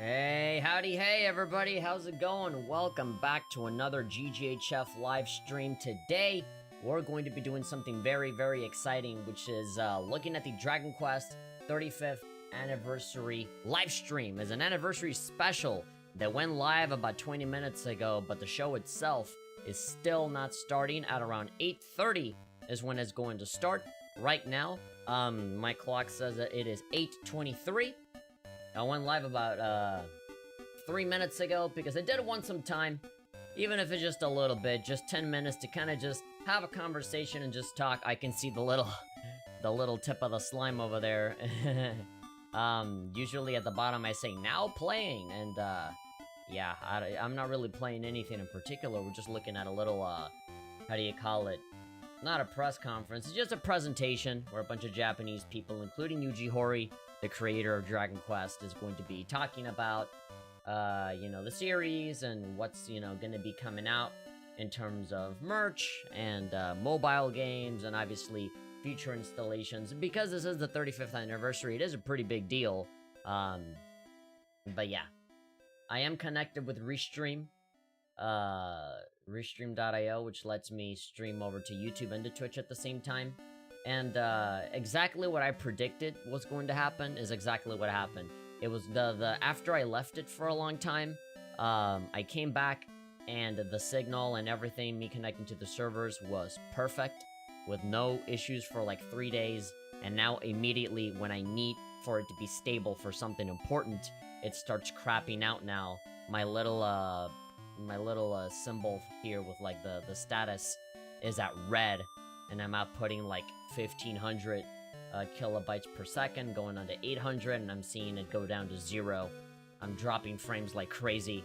Hey, howdy, hey everybody, how's it going? Welcome back to another GGHF live stream. Today, we're going to be doing something very, very exciting, which is looking at the Dragon Quest 35th anniversary live stream. As an anniversary special that went live about 20 minutes ago, but the show itself is still not starting. At around 8:30 is when it's going to start. Right now, my clock says that it is 8:23. I went live about 3 minutes ago because I did want some time, even if it's just a little bit, just 10 minutes to kind of just have a conversation and just talk. I can see the little tip of the slime over there. Usually at the bottom I say now playing, and yeah, I'm not really playing anything in particular. We're just looking at a little how do you call it? Not a press conference, it's just a presentation where a bunch of Japanese people, including Yuji Horii, the creator of Dragon Quest, is going to be talking about, the series and what's, gonna be coming out in terms of merch and, mobile games and obviously future installations. Because this is the 35th anniversary, it is a pretty big deal. But yeah. I am connected with Restream, Restream.io, which lets me stream over to YouTube and to Twitch at the same time. And exactly what I predicted was going to happen is exactly what happened. It was the after I left it for a long time, I came back and the signal and everything, me connecting to the servers, was perfect with no issues for like 3 days. And now immediately when I need for it to be stable for something important, it starts crapping out now. My little symbol here with like the status is at red, and I'm outputting like 1500 kilobytes per second, going on to 800, and I'm seeing it go down to 0. I'm dropping frames like crazy.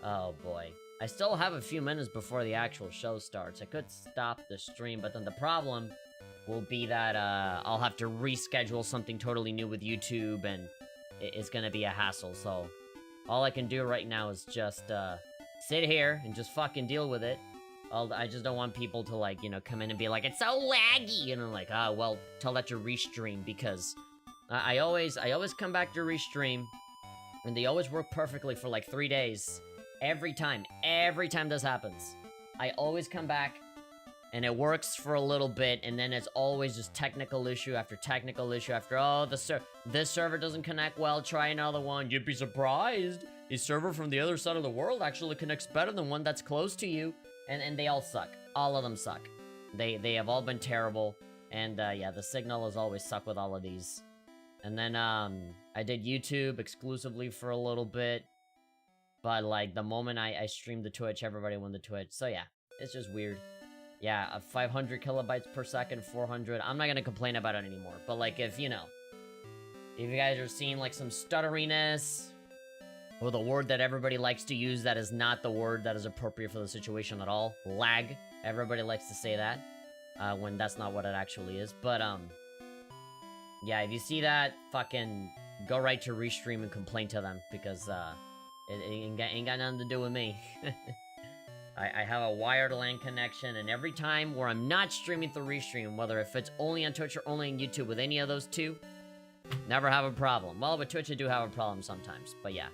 Oh boy. I still have a few minutes before the actual show starts. I could stop the stream, but then the problem will be that I'll have to reschedule something totally new with YouTube, and it's gonna be a hassle. So all I can do right now is just sit here and just fucking deal with it. I just don't want people to, like, come in and be like, it's so laggy, and I'm like, well, tell that to Restream, because I always come back to Restream, and they always work perfectly for like 3 days. Every time this happens, I always come back, and it works for a little bit, and then it's always just technical issue after technical issue after, oh, this server doesn't connect well, try another one. You'd be surprised. A server from the other side of the world actually connects better than one that's close to you. And they all suck. All of them suck. They have all been terrible. And yeah, the signal has always sucked with all of these. And then I did YouTube exclusively for a little bit. But like the moment I streamed to Twitch, everybody went to Twitch. So yeah, it's just weird. Yeah, 500 kilobytes per second, 400. I'm not gonna complain about it anymore. But like if you guys are seeing like some stutteriness, or the word that everybody likes to use that is not the word that is appropriate for the situation at all. Lag. Everybody likes to say that. When that's not what it actually is. But, yeah, if you see that, fucking go right to Restream and complain to them. Because, it ain't got nothing to do with me. I have a wired LAN connection, and every time where I'm not streaming through Restream, whether if it's only on Twitch or only on YouTube, with any of those two, never have a problem. Well, with Twitch I do have a problem sometimes, but yeah.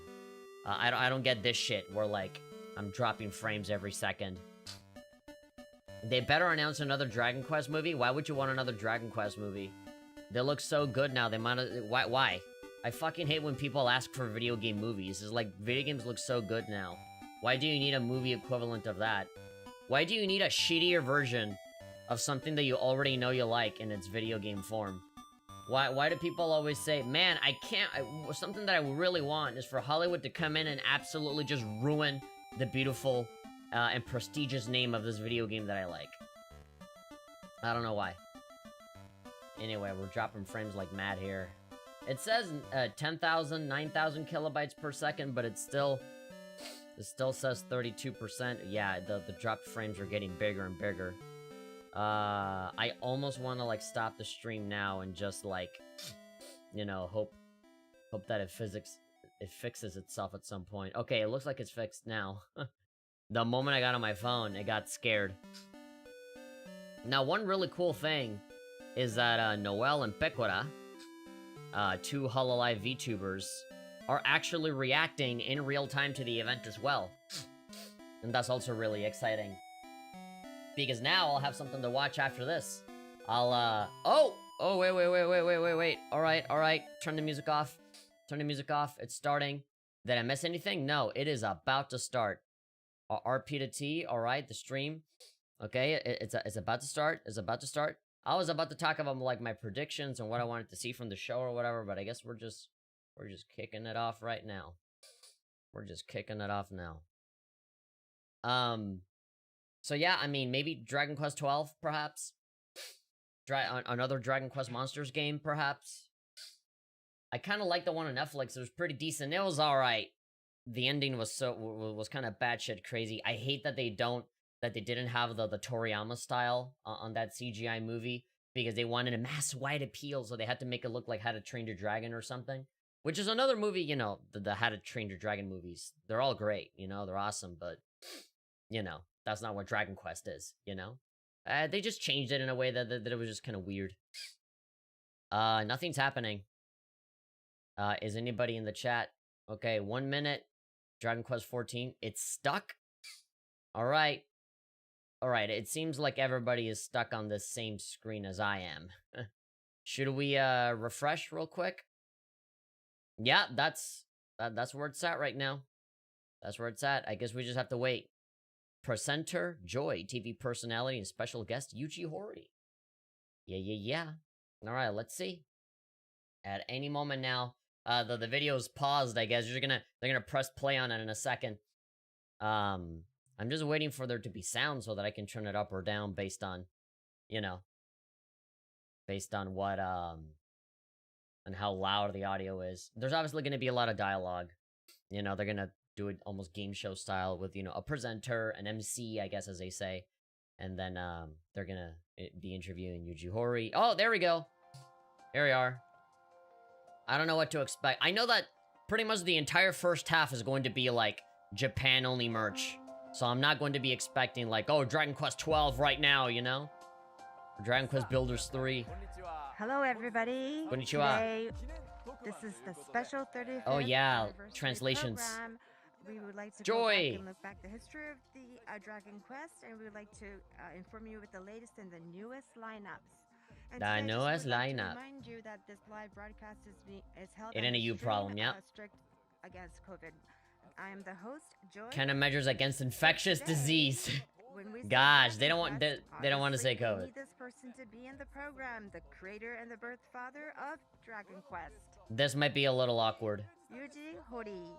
I don't get this shit where, like, I'm dropping frames every second. They better announce another Dragon Quest movie? Why would you want another Dragon Quest movie? They look so good now, they might have... Why? I fucking hate when people ask for video game movies. It's like, video games look so good now. Why do you need a movie equivalent of that? Why do you need a shittier version of something that you already know you like in its video game form? Why do people always say, man, something that I really want is for Hollywood to come in and absolutely just ruin the beautiful and prestigious name of this video game that I like. I don't know why. Anyway, we're dropping frames like mad here. It says 10,000, 9,000 kilobytes per second, but it still says 32%. Yeah, the dropped frames are getting bigger and bigger. I almost want to, like, stop the stream now and just, like, hope that it fixes itself at some point. Okay, it looks like it's fixed now. The moment I got on my phone, it got scared. Now, one really cool thing is that, Noel and Pecora, two Hololive VTubers, are actually reacting in real time to the event as well. And that's also really exciting. Because now I'll have something to watch after this. I'll, Oh, wait. Alright. Turn the music off. It's starting. Did I miss anything? No, it is about to start. RP to T, alright, the stream. Okay, it's about to start. I was about to talk about, like, my predictions and what I wanted to see from the show or whatever, but I guess we're just kicking it off right now. So yeah, I mean, maybe Dragon Quest XII, perhaps? Another Dragon Quest Monsters game, perhaps? I kind of like the one on Netflix. It was pretty decent. It was alright. The ending was kind of batshit crazy. I hate that they didn't have the Toriyama style on that CGI movie, because they wanted a mass wide appeal, so they had to make it look like How to Train Your Dragon or something. Which is another movie, you know, the How to Train Your Dragon movies. They're all great, you know, they're awesome, but, you know, that's not what Dragon Quest is, you know? They just changed it in a way that it was just kind of weird. Nothing's happening. Is anybody in the chat? Okay, 1 minute. Dragon Quest XIV. It's stuck? Alright. Alright, it seems like everybody is stuck on this same screen as I am. Should we, refresh real quick? Yeah, that's where it's at right now. That's where it's at. I guess we just have to wait. Presenter, Joy, TV personality, and special guest, Yuji Horii. Yeah. Alright, let's see. At any moment now, the video's paused, I guess. They're gonna press play on it in a second. I'm just waiting for there to be sound so that I can turn it up or down based on, you know, based on what, and how loud the audio is. There's obviously gonna be a lot of dialogue. You know, they're gonna do it almost game show style with, you know, a presenter, an MC, I guess, as they say. And then, they're gonna be interviewing Yuji Horii. Oh, there we go. Here we are. I don't know what to expect. I know that pretty much the entire first half is going to be, like, Japan-only merch. So I'm not going to be expecting, like, oh, Dragon Quest XII right now, you know? Or Dragon Quest Builders 3. Hello, everybody. Konnichiwa. Today, this is the special 35th Oh, yeah. anniversary Translations. program. We would like to Joy. go back and look back the history of the Dragon Quest, and we would like to inform you with the latest and the newest lineups. And The today, newest just would like to lineup. remind you that this live broadcast is held It ain't a you problem, yeah. strict against COVID. I am the host, Joy. Countermeasures against infectious Today, disease. when we say Gosh, they Dragon don't want Quest, they don't want to say obviously we COVID. need this person to be in the program, the creator and the birth father of Dragon Quest, This might be a little awkward. Yuji Horii.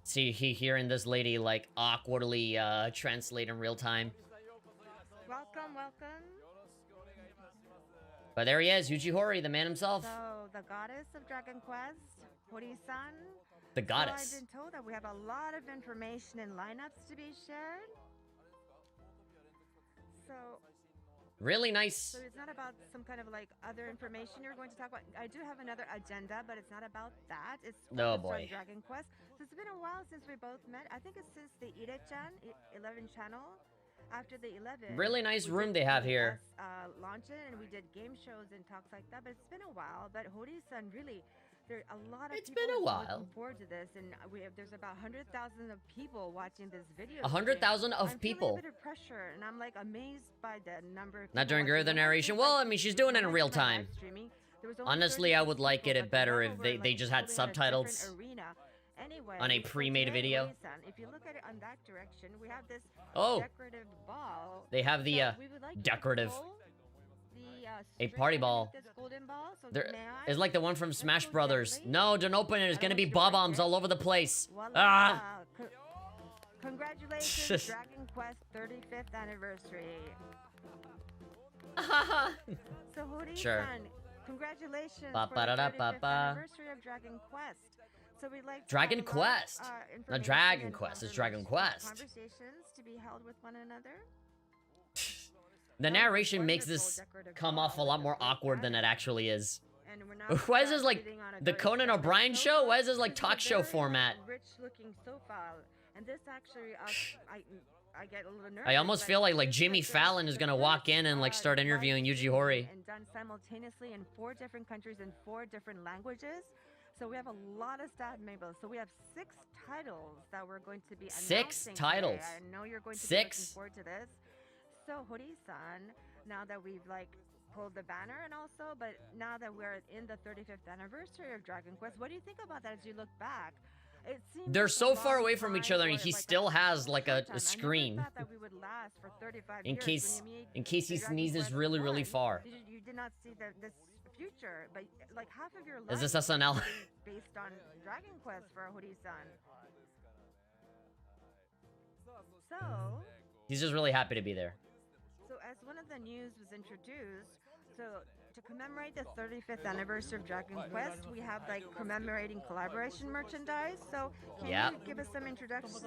See, hearing this lady, like, awkwardly, translate in real time. Welcome. But there he is, Yuji Horii, the man himself. So, the goddess of Dragon Quest, Horii-san. The So goddess. I've been told that we have a lot of information and lineups to be shared. So Really nice. it's not about some kind of like other information you're going to talk about. I do have another agenda, but it's not about that. It's Oh, focused on boy. Dragon Quest. So it's been a while since we both met. I think it's since the Ida-chan 11 channel. After the 11, Really nice we room did they have the here. Launch it, and we did game shows and talks like that. But it's been a while. But Horii-san, really, there are a lot of It's people been a while. looking forward to this, and there's about 100,000 of people watching this video. 100,000 of I'm people. feeling a bit of pressure, and I'm like amazed by the number. Of Not people during watching. the When I narration. did, Well, like, I mean, she's doing it in when I real did my live time. streaming, there was only Honestly, I would 36 like it people, but better now if we're, they like, just had holding at a subtitles different arena. Anyway, on a so pre-made today, video. Horii-san, if you look at it on that direction, we have this Oh, decorative ball. they have the, So we would like you to decorative. pull the, A string party underneath ball. this golden ball. So There, may I? it's like the one from Let's Smash go Brothers. gently. No, don't open it. It's I gonna don't be want you to bob break bombs it. all over the place. Voila. Ah! Congratulations, Dragon Quest 35th anniversary. So Horii-san, Sure. congratulations Ba for ba the da da 35th ba ba. anniversary of Dragon Quest. So we'd like to Dragon have a lot of, Quest. Not information Dragon and Quest, it's Dragon confirmation, Quest. Conversations to be held with one another. The Oh, narration makes wonderful this decorative come ball off a with lot the more big awkward than it dragon. actually is. And we're now Why is this like sitting on a the very Conan standard O'Brien sofa. show? Why is this like This is a talk show very, format? Rich-looking sofa, and this actually, I get a little nervous. I almost but feel like this Jimmy has been Fallon is the gonna walk first, in and like start live interviewing Yuji stream Horii. and done simultaneously in 4 different countries in 4 different languages. So we have a lot of stat labels. So we have 6 titles that we're going to be Six announcing titles. today. I know you're going to be looking Six. forward to this. So Hori-san, now that we've like pulled the banner and also, but now that we're in the 35th anniversary of Dragon Quest, what do you think about that as you look back? It seems They're like a so far long away from each time other, and for, he like, still has short like a time. I screen never thought that we would last for 35 in years. case When you made in case he the Dragon sneezes Quest really, really 1, far. you did not see this future, but like half of your life Is this SNL? is based on Dragon Quest for Hori-san. So, He's just really happy to be there. so as one of the news was introduced, so to commemorate the 35th anniversary of Dragon Quest, we have like commemorating collaboration merchandise. So can Yep. you give us some introductions?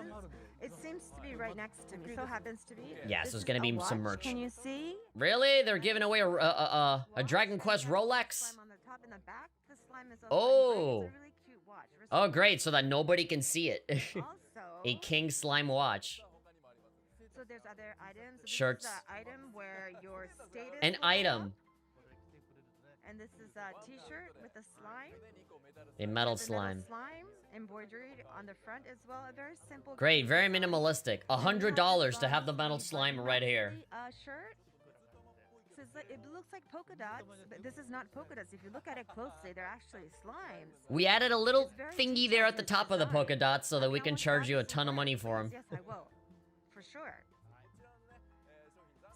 It seems to be right next to me. So happens to be. Yeah, This so it's is gonna a be some watch. merch. Can you see? Really? They're giving away a Dragon Quest Rolex? Slime on the top and the back. The slime is Oh. It's a really cute watch. Oh, great! So that nobody can see it. Also, A King Slime watch. so there's other items. Shirts. This is an item where your status. An will go item. up, and this is a T-shirt with a slime. A metal The metal slime. slime embroidered on the front as well. A very simple. Great, cute very design. minimalistic. And we have this $100 to have the long metal sleeve slime button right here. Shirt. So it looks like polka dots, but this is not polka dots. If you look at it closely, they're actually slimes. We added a little It's very thingy detailed there at in the its top of the design. polka dots so that we Now can what's charge you a obviously ton of work, money for them. Yes, I will. For sure.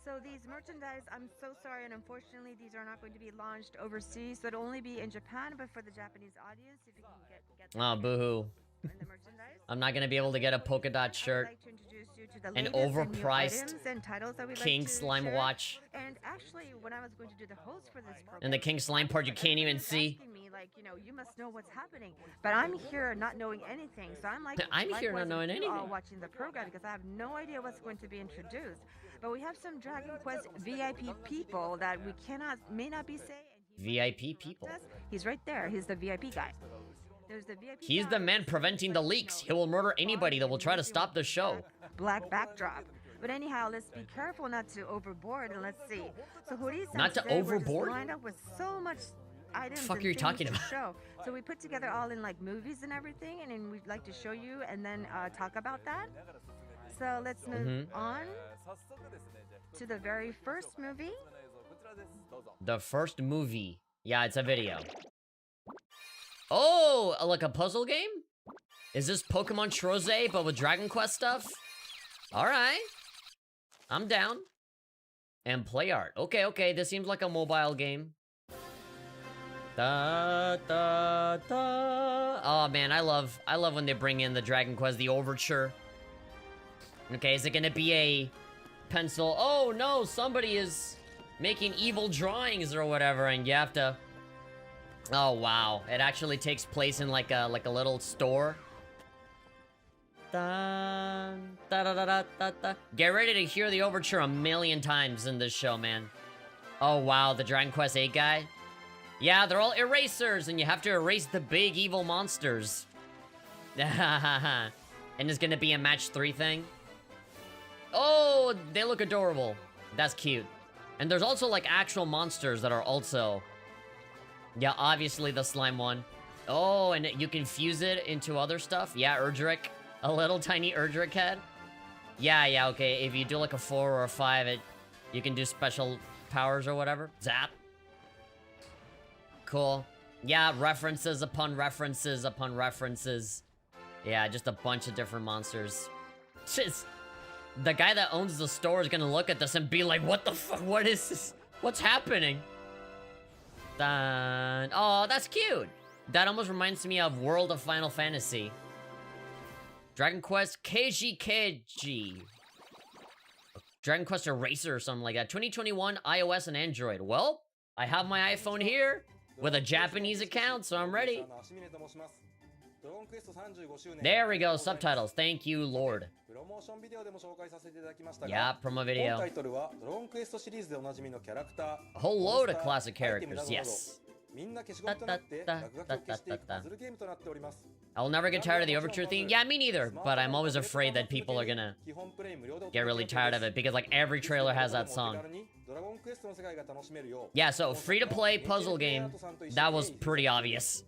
So these merchandise, I'm so sorry, and unfortunately, these are not going to be launched overseas. So it'll only be in Japan, but for the Japanese audience, if you can get Oh, boo-hoo. in the merchandise. I'm not gonna be able to get a polka dot I shirt. would like to introduce you to the An latest and new overpriced items and titles that we'd King like to Slime share. watch. And actually, when I was going to do the host for this program, And the King Slime part you can't even everybody was see. asking me, like, you must know what's happening. But I'm here not knowing anything. So I'm like, I'm here not likewise knowing with you all anything. watching the program because I have no idea what's going to be introduced. But we have some Dragon Quest VIP people that we may not be saying. VIP people. He's right there. He's the VIP guy. There's the VIP. He's guy. the man preventing the leaks. He will murder anybody that will try to stop the show. Black backdrop. But anyhow, let's be careful not to overboard and let's see. So Hori-san, Not to today we're just overboard? lined up with so much items. fuck and are you things talking to about? Show. So we put together all in like movies and everything, and then we'd like to show you and then talk about that. So let's move on to the very first movie. The first movie. Yeah, it's a video. Oh, like a puzzle game? Is this Pokemon Troze, but with Dragon Quest stuff? Alright. I'm down. And play art. Okay, okay, this seems like a mobile game. Da, da, da. Oh man, I love when they bring in the Dragon Quest, the overture. Okay, is it gonna be a pencil? Oh no, somebody is making evil drawings or whatever, and you have to. Oh wow, it actually takes place in like a little store. Da, da, da, da, da, da, da. Get ready to hear the overture a million times in this show, man. Oh wow, the Dragon Quest VIII guy. Yeah, they're all erasers, and you have to erase the big evil monsters. And it's gonna be a match 3 thing. Oh, they look adorable. That's cute. And there's also like actual monsters that are also. Yeah, obviously the slime one. Oh, and you can fuse it into other stuff. Yeah, Erdrick. A little tiny Erdrick head. Yeah, okay. If you do like a 4 or a 5, you can do special powers or whatever. Zap. Cool. Yeah, references upon references upon references. Yeah, just a bunch of different monsters. Just, the guy that owns the store is gonna look at this and be like, what the fuck? What is this? What's happening? Dun. Oh, that's cute. That almost reminds me of World of Final Fantasy. Dragon Quest Keshi. Dragon Quest Eraser or something like that. 2021 iOS and Android. Well, I have my iPhone here with a Japanese account, so I'm ready. There we go, subtitles. Thank you, Lord. Yeah, promo video. A whole load of classic characters, yes. I'll never get tired of the overture theme. Yeah, me neither, but I'm always afraid that people are gonna get really tired of it because like every trailer has that song. Yeah, so free-to-play puzzle game. That was pretty obvious.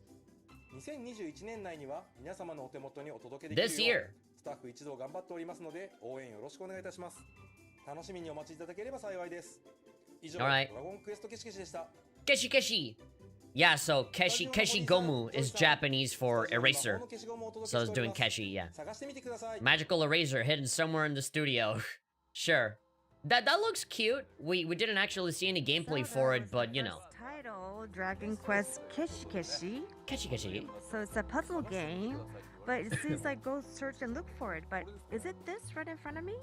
2021年内には皆様のお手元にお届けで This きるよ year. うスタッフ一同頑張っておりますので応援よろしくお願いいたします。楽しみにお待ちいただければ幸いです。以上、ド Alright. ラゴンクエストケシケシでした。 Keshi Keshi. Yeah, so Keshi Gomu is Japanese for eraser. So it's doing Keshi, yeah. 探してみてください。 Magical eraser hidden somewhere in the studio. Sure. That looks cute. We didn't actually see any gameplay for it, but you know. Title Dragon Quest Keshi. Keshi Keshi. So it's a puzzle game, but it seems like go search and look for it. But is it this right in front of me?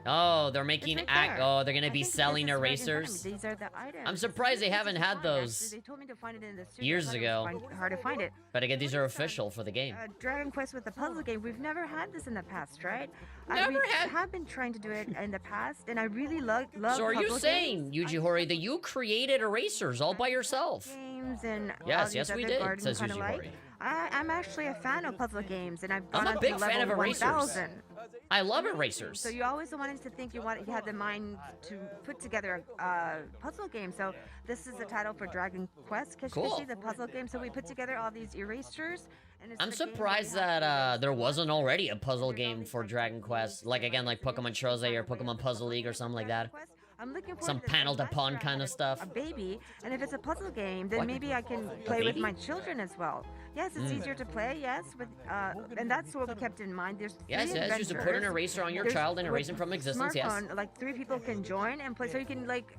Oh, they're making It's right there. oh, they're gonna I be think this selling is right in front of me. erasers. These are the items. I'm surprised they This is haven't had fun, those actually. They told me to find it in the studio. years I thought it ago. was hard to find it. But again, these are official for the game. Dragon Quest with the puzzle game. We've never had this in the past, right? Never we had- have been trying to do it in the past, and I really love So are you puzzle saying, games. Yuji Horii, that you created erasers all by yourself? Games and all Yes, these yes, we other did, garden says kinda Yuji like. Horii. I'm actually a fan of puzzle games, and I've I'm gone a on big to fan level of erasers. 1000. I love erasers. So you always wanted to think you had the mind to put together a puzzle game. So this is the title for Dragon Quest, Keshi Cool. Keshi, the puzzle game. So we put together all these erasers. And it's I'm the game surprised we have that to- there wasn't already a puzzle game for Dragon Quest. Like, again, like Pokemon Chose or Pokemon Puzzle League or something like that. I'm looking for Some panel to pawn kind of stuff. A baby, and if it's a puzzle game, then What? maybe I can play with baby? my children as well. Yes, it's easier to play. Yes, with and that's what we kept in mind. There's Yes, three yes, just to put an adventures. eraser on your There's- child and erase with him from existence, yes. smartphone, like 3 people can join and play, so you can like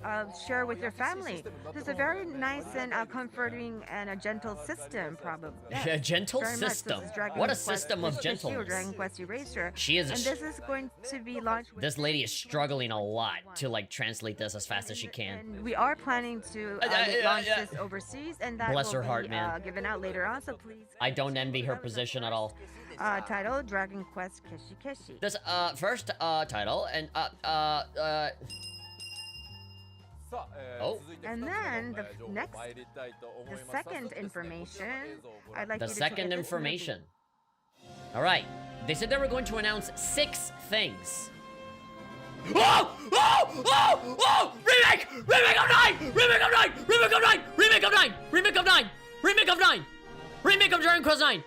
share with your family. It's a very nice and comforting and a gentle system, probably. A gentle Very much. This system. is Dragon What a Quest system of Keshi or gentleness. Dragon Quest Eraser. She is a and sh- this is going to be launched. This lady is struggling a lot to, like, translate this as fast as she can. And we are planning to launch this overseas, and that Bless will her be heart, man. given out later on. So please. I don't envy her position at all. Title Dragon Quest Keshi Keshi. This, first, title, and, Oh. And then the second information, I'd like The you to second take a listen. information. Alright. They said they were going to announce 6 things. Oh! Oh! Oh! Oh! Remake! Remake of 9! Remake of 9! Remake of 9! Remake of 9! Remake of 9! Remake of 9! Remake of Dragon Quest 9!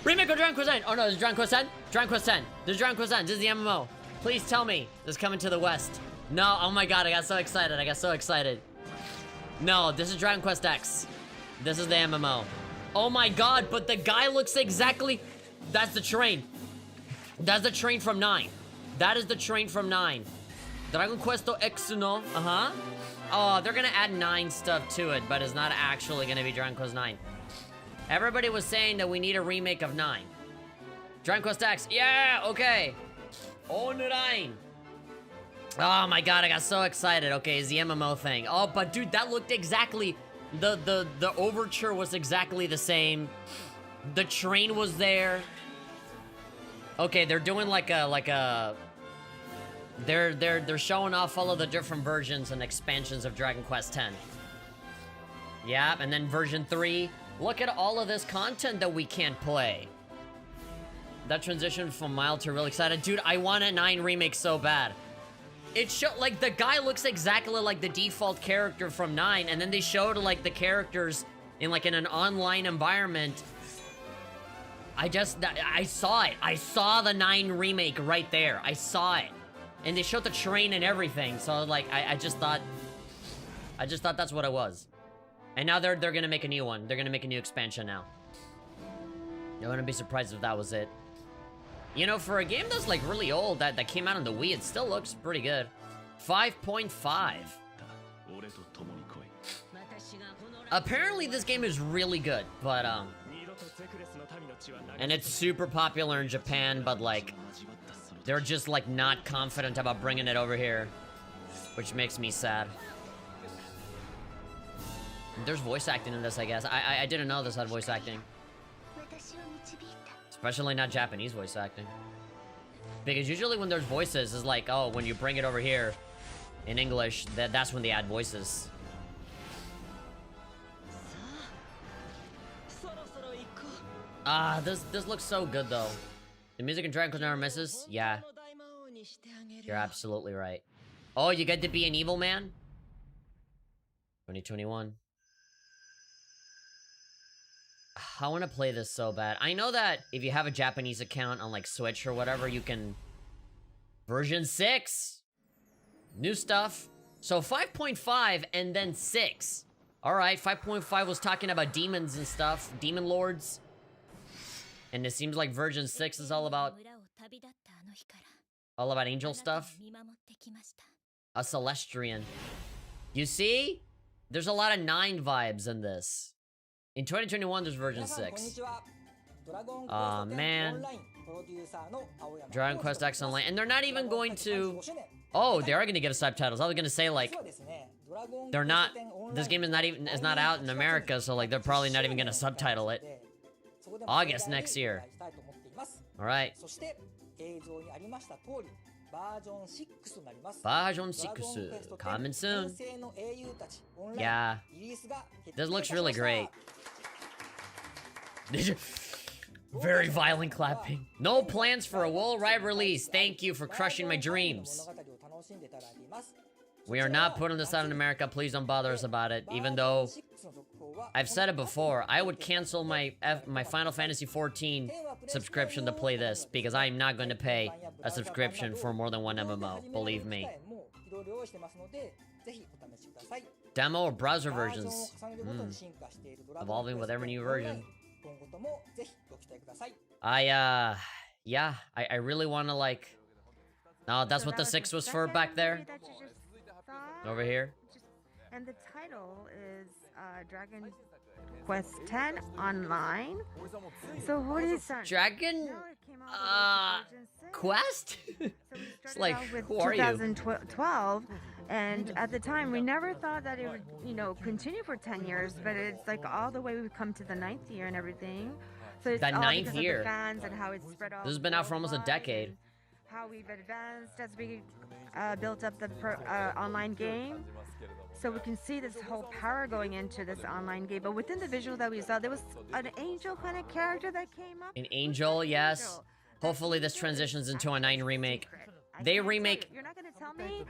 Remake of Dragon Quest 9! Oh no, this is Dragon Quest 10? Dragon Quest 10. This is Dragon Quest 10. This is the MMO. Please tell me this is coming to the West. No, oh my god, I got so excited. I got so excited. No, this is Dragon Quest X. This is the MMO. Oh my god, but the guy looks exactly... That's the train. That's the train from 9. That is the train from 9. Dragon Quest XII, uh-huh. Oh, they're gonna add 9 stuff to it, but it's not actually gonna be Dragon Quest 9. Everybody was saying that we need a remake of 9. Dragon Quest X, yeah, okay. Online. Oh my god, I got so excited. Okay, it's the MMO thing. Oh, but dude, that looked exactly... The overture was exactly the same. The train was there. Okay, they're doing like a... They're showing off all of the different versions and expansions of Dragon Quest X. Yeah, and then version 3. Look at all of this content that we can't play. That transition from mild to real excited. Dude, I want a 9 remake so bad. It showed, like, the guy looks exactly like the default character from 9, and then they showed, like, the characters in, like, in an online environment. I saw it. I saw the 9 remake right there. I saw it. And they showed the train and everything, so, like, I just thought that's what it was. And now they're gonna make a new one. They're gonna make a new expansion now. I wouldn't be surprised if that was it. You know, for a game that's, like, really old, that came out on the Wii, it still looks pretty good. 5.5. Apparently, this game is really good, but, and it's super popular in Japan, but, like, they're just, like, not confident about bringing it over here, which makes me sad. There's voice acting in this, I guess. I didn't know this had voice acting. Especially not Japanese voice acting. Because usually when there's voices, it's like, oh, when you bring it over here in English, that's when they add voices. Ah, this looks so good, though. The music in Dragon Quest never misses? Yeah. You're absolutely right. Oh, you get to be an evil man? 2021. I want to play this so bad. I know that if you have a Japanese account on like Switch or whatever, you can... Version 6! New stuff. So 5.5 and then 6. Alright, 5.5 was talking about demons and stuff. Demon lords. And it seems like version 6 is all about angel stuff. A Celestrian. You see? There's a lot of 9 vibes in this. In 2021, there's version 6. Aw, man. Dragon Quest X Online. And they're not even going to... Oh, they are going to give us subtitles. I was going to say, like... They're not... This game is not out in America, so, like, they're probably not even going to subtitle it. August next year. Alright. Version 6. Coming soon. Yeah. This looks really great. Very violent clapping. No plans for a worldwide release. Thank you for crushing my dreams. We are not putting this out in America. Please don't bother us about it. Even though I've said it before, I would cancel my Final Fantasy XIV subscription to play this because I'm not going to pay a subscription for more than one MMO. Believe me. Demo or browser versions. Evolving with every new version. Yeah, I really want to, like... No, that's what the 6 was for back there. Over here. And the title is Dragon Quest X Online. So Hori-san, Dragon... Quest? It's like, who are you? 2012, and at the time we never thought that it would, you know, continue for 10 years, but it's like all the way we've come to the 9th year and everything. So it's the all 9th because of year. the fans and how it's spread all This has been out for almost a worldwide, decade. and how we've advanced as we built up the online game. So we can see this whole power going into this online game. But within the visual that we saw, there was an angel kind of character that came up. An angel, yes. Hopefully this transitions into a 9 remake. They remake... You're not going to tell me?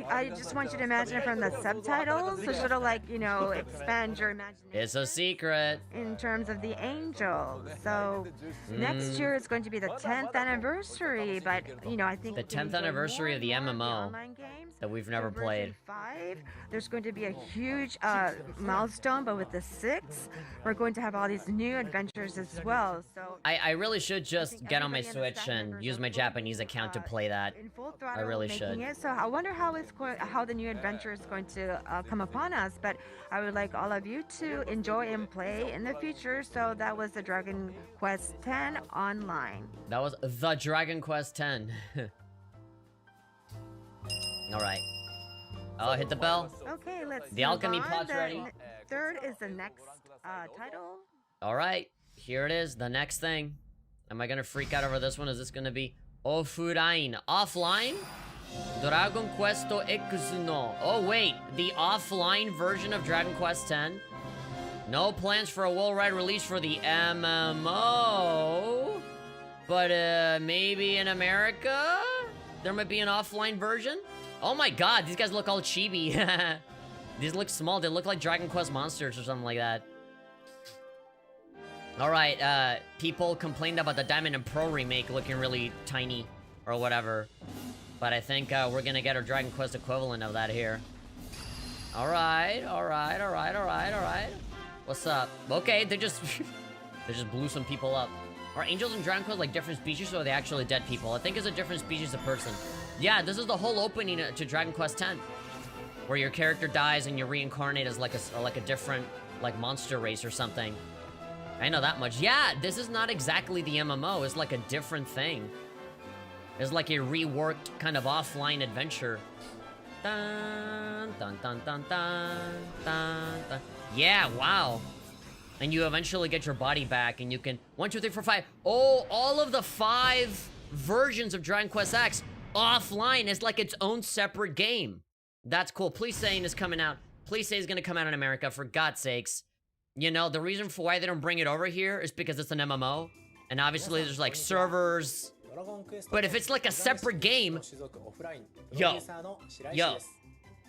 I just want you to imagine it from the subtitles, so sort of like, you know, expand your imagination. It's a secret. In terms of the angel. So next year it's going to be the 10th anniversary, but, you know, I think... The 10th anniversary of the MMO that we've never played. 5, there's going to be a huge milestone, but with the 6, we're going to have all these new adventures as well. So I really should just get on my Switch and use my Japanese account to play that. I really should. So I wonder how the new adventure is going to come upon us, but I would like all of you to enjoy and play in the future. So that was the Dragon Quest X Online. That was the Dragon Quest X. Alright. Oh, hit the bell. Okay, let's The alchemy pot's The ready. Third is the next title. Alright, here it is, the next thing. Am I gonna freak out over this one? Is this gonna be Offline? Offline? Dragon Quest X no. Oh wait, the offline version of Dragon Quest X? No plans for a worldwide release for the MMO? But maybe in America? There might be an offline version? Oh my god, these guys look all chibi. These look small, they look like Dragon Quest monsters or something like that. Alright, people complained about the Diamond and Pearl remake looking really tiny or whatever. But I think we're gonna get our Dragon Quest equivalent of that here. Alright. What's up? Okay, they just blew some people up. Are angels and Dragon Quest like different species, or are they actually dead people? I think it's a different species of person. Yeah, this is the whole opening to Dragon Quest X, where your character dies and you reincarnate as like a different like monster race or something. I know that much. Yeah, this is not exactly the MMO. It's like a different thing. It's like a reworked kind of offline adventure. Dun, dun, dun, dun, dun, dun, dun. Yeah, wow. And you eventually get your body back and you can... 1, 2, 3, 4, 5. Oh, all of the 5 versions of Dragon Quest X offline is like its own separate game. That's cool. Please say it's coming out. Please say it's gonna come out in America, for God's sakes. You know, the reason for why they don't bring it over here is because it's an MMO. And obviously there's like servers. But if it's like a separate game... Yo.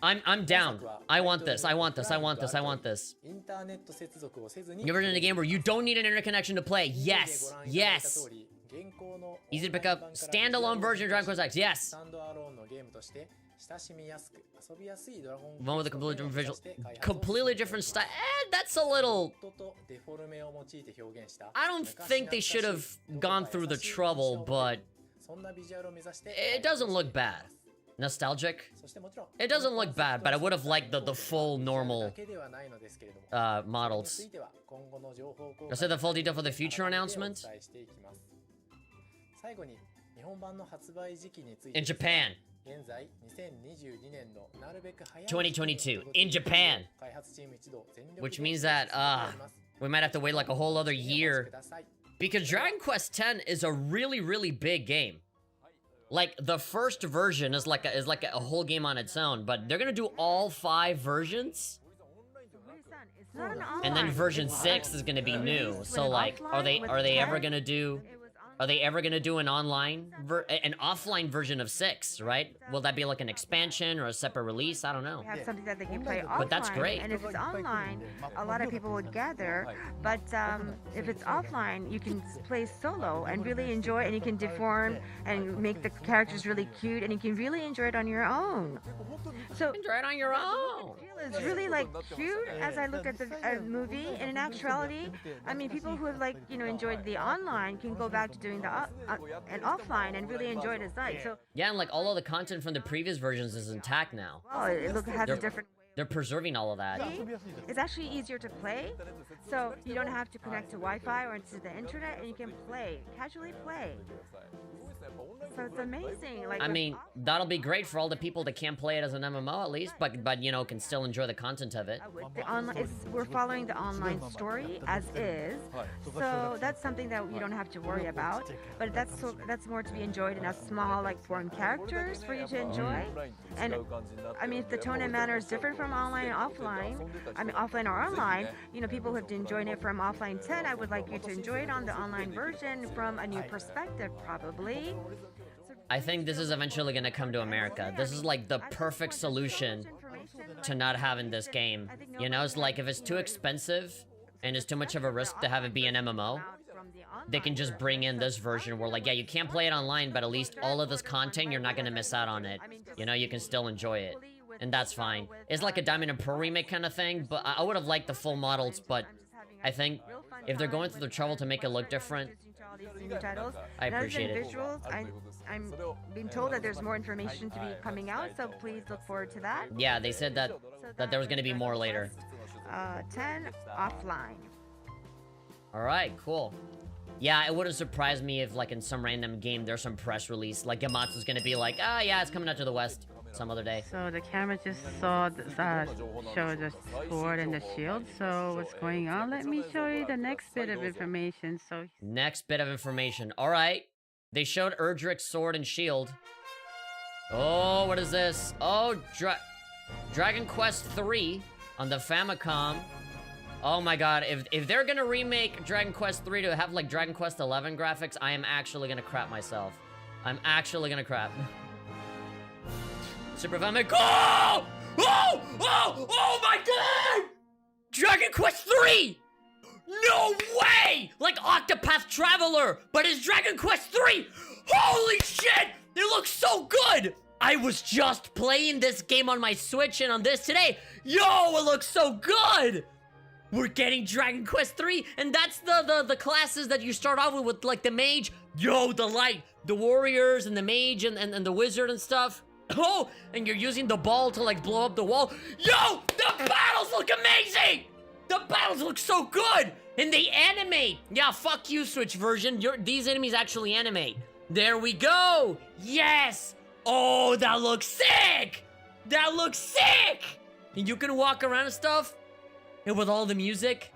I'm down. I want this. I want this. I want this. I want this. インターネット接続をせずに You're in a game where you don't need an internet connection to play. Yes. Yes. Easy to pick up. Standalone version of Dragon Quest X. Yes. スタンドアローンのゲームとして親しみやすく遊びやすいドラゴン One with a completely different visual. Completely different style. That's a little... とデフォルメを用いて表現した I don't think they should have gone through the trouble, but そんなビジュアルを目指して it doesn't look bad. Nostalgic? そしてもちろん It doesn't look bad, but I would have liked the full normal だけではないのですけれども models. については今後の情報公 I said the full detail for the future announcement? お伝えしていきます最後に日本版の発売時期について In Japan. 現在2022年のなるべく早い2022 in Japan. 開発チーム一同全力 Which で means that, we might have to wait like a whole other お待ち year. ください Because Dragon Quest X is a really, really big game. Like, the first version is like a whole game on its own, but they're gonna do all 5 versions? It's not an And then online. version 6 is gonna be new. So like, are they ever gonna do... Are they ever gonna do an offline version of 6, right? Will that be like an expansion or a separate release? I don't know. Have something that they can play offline. But that's great. And if it's online, a lot of people would gather. But if it's offline, you can play solo and really enjoy, and you can deform and make the characters really cute, and you can really enjoy it on your own. So Enjoy it on your own. it's really like cute as I look at the movie, and in actuality, I mean, people who have enjoyed the online can go back to doing the and offline and really enjoy it as night. So Yeah, and like all of the content from the previous versions is intact now. it has a different. They're preserving all of that. It's actually easier to play, so you don't have to connect to Wi-Fi or to the internet, and you can casually play. So it's amazing. Like I mean, that'll be great for all the people that can't play it as an MMO at least, but you know, can still enjoy the content of it. we're following the online story as is, so that's something that you don't have to worry about. But that's more to be enjoyed in a small, like form characters for you to enjoy. And I mean, if the tone and manner is different from online and offline, I mean offline or online, people who have enjoyed it from offline 10, I would like you to enjoy it on the online version from a new perspective, probably. I think this is eventually gonna come to America. This is like the perfect solution to not having this game. You know, it's like if it's too expensive and it's too much of a risk to have it be an MMO, they can just bring in this version where like, yeah, you can't play it online, but at least all of this content, you're not gonna miss out on it. You know, you can still enjoy it. And that's fine. It's like a Diamond and Pearl remake kind of thing, but I would have liked the full models, but I think if they're going through the trouble to make it look different, I appreciate it. Visuals, I'm being told that there's more information to be coming out, so please look forward to that. Yeah, they said that there was gonna be more later. 10 offline. Alright, cool. Yeah, it wouldn't surprise me if, like, in some random game, there's some press release. Like, Gamatsu's gonna be like, yeah, it's coming out to the West some other day. So the camera just showed the sword and the shield. So what's going on? Let me show you the next bit of information. So Next bit of information. Alright. They showed Erdrick's sword and shield. Oh, what is this? Oh, Dragon Quest III on the Famicom. Oh my god, if they're gonna remake Dragon Quest III to have like Dragon Quest XI graphics, I am actually gonna crap myself. I'm actually gonna crap. Super Famicom. Oh! Oh! Oh! Oh my god! Dragon Quest III! No way! Like Octopath Traveler, but it's Dragon Quest III! Holy shit! It looks so good! I was just playing this game on my Switch and on this today. Yo, it looks so good! We're getting Dragon Quest III, and that's the classes that you start off with like the mage. Yo, the warriors and the mage and the wizard and stuff. Oh, and you're using the ball to like blow up the wall. Yo, the battles look amazing! The battles look so good! And they animate! Yeah, fuck you, Switch version. These enemies actually animate. There we go! Yes! Oh, that looks sick! That looks sick! And you can walk around and stuff. And with all the music,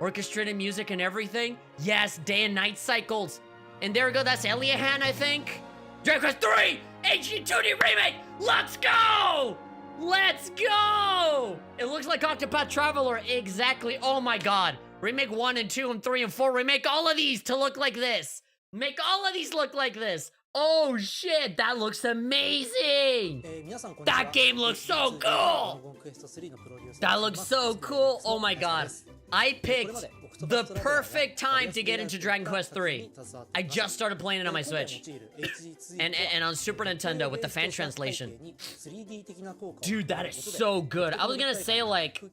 orchestrated music and everything. Yes, day and night cycles. And there we go, that's Eliahan, I think. Dragon Quest III! HD2D Remake! Let's go! Let's go! It looks like Octopath Traveler, exactly. Oh my god. Remake 1 and 2 and 3 and 4. Remake all of these to look like this. Make all of these look like this. Oh shit, that looks amazing! That game looks so cool! That looks so cool! Oh my god. I picked the perfect time to get into Dragon Quest III. I just started playing it on my Switch. And on Super Nintendo with the fan translation. Dude, that is so good. I was gonna say, like,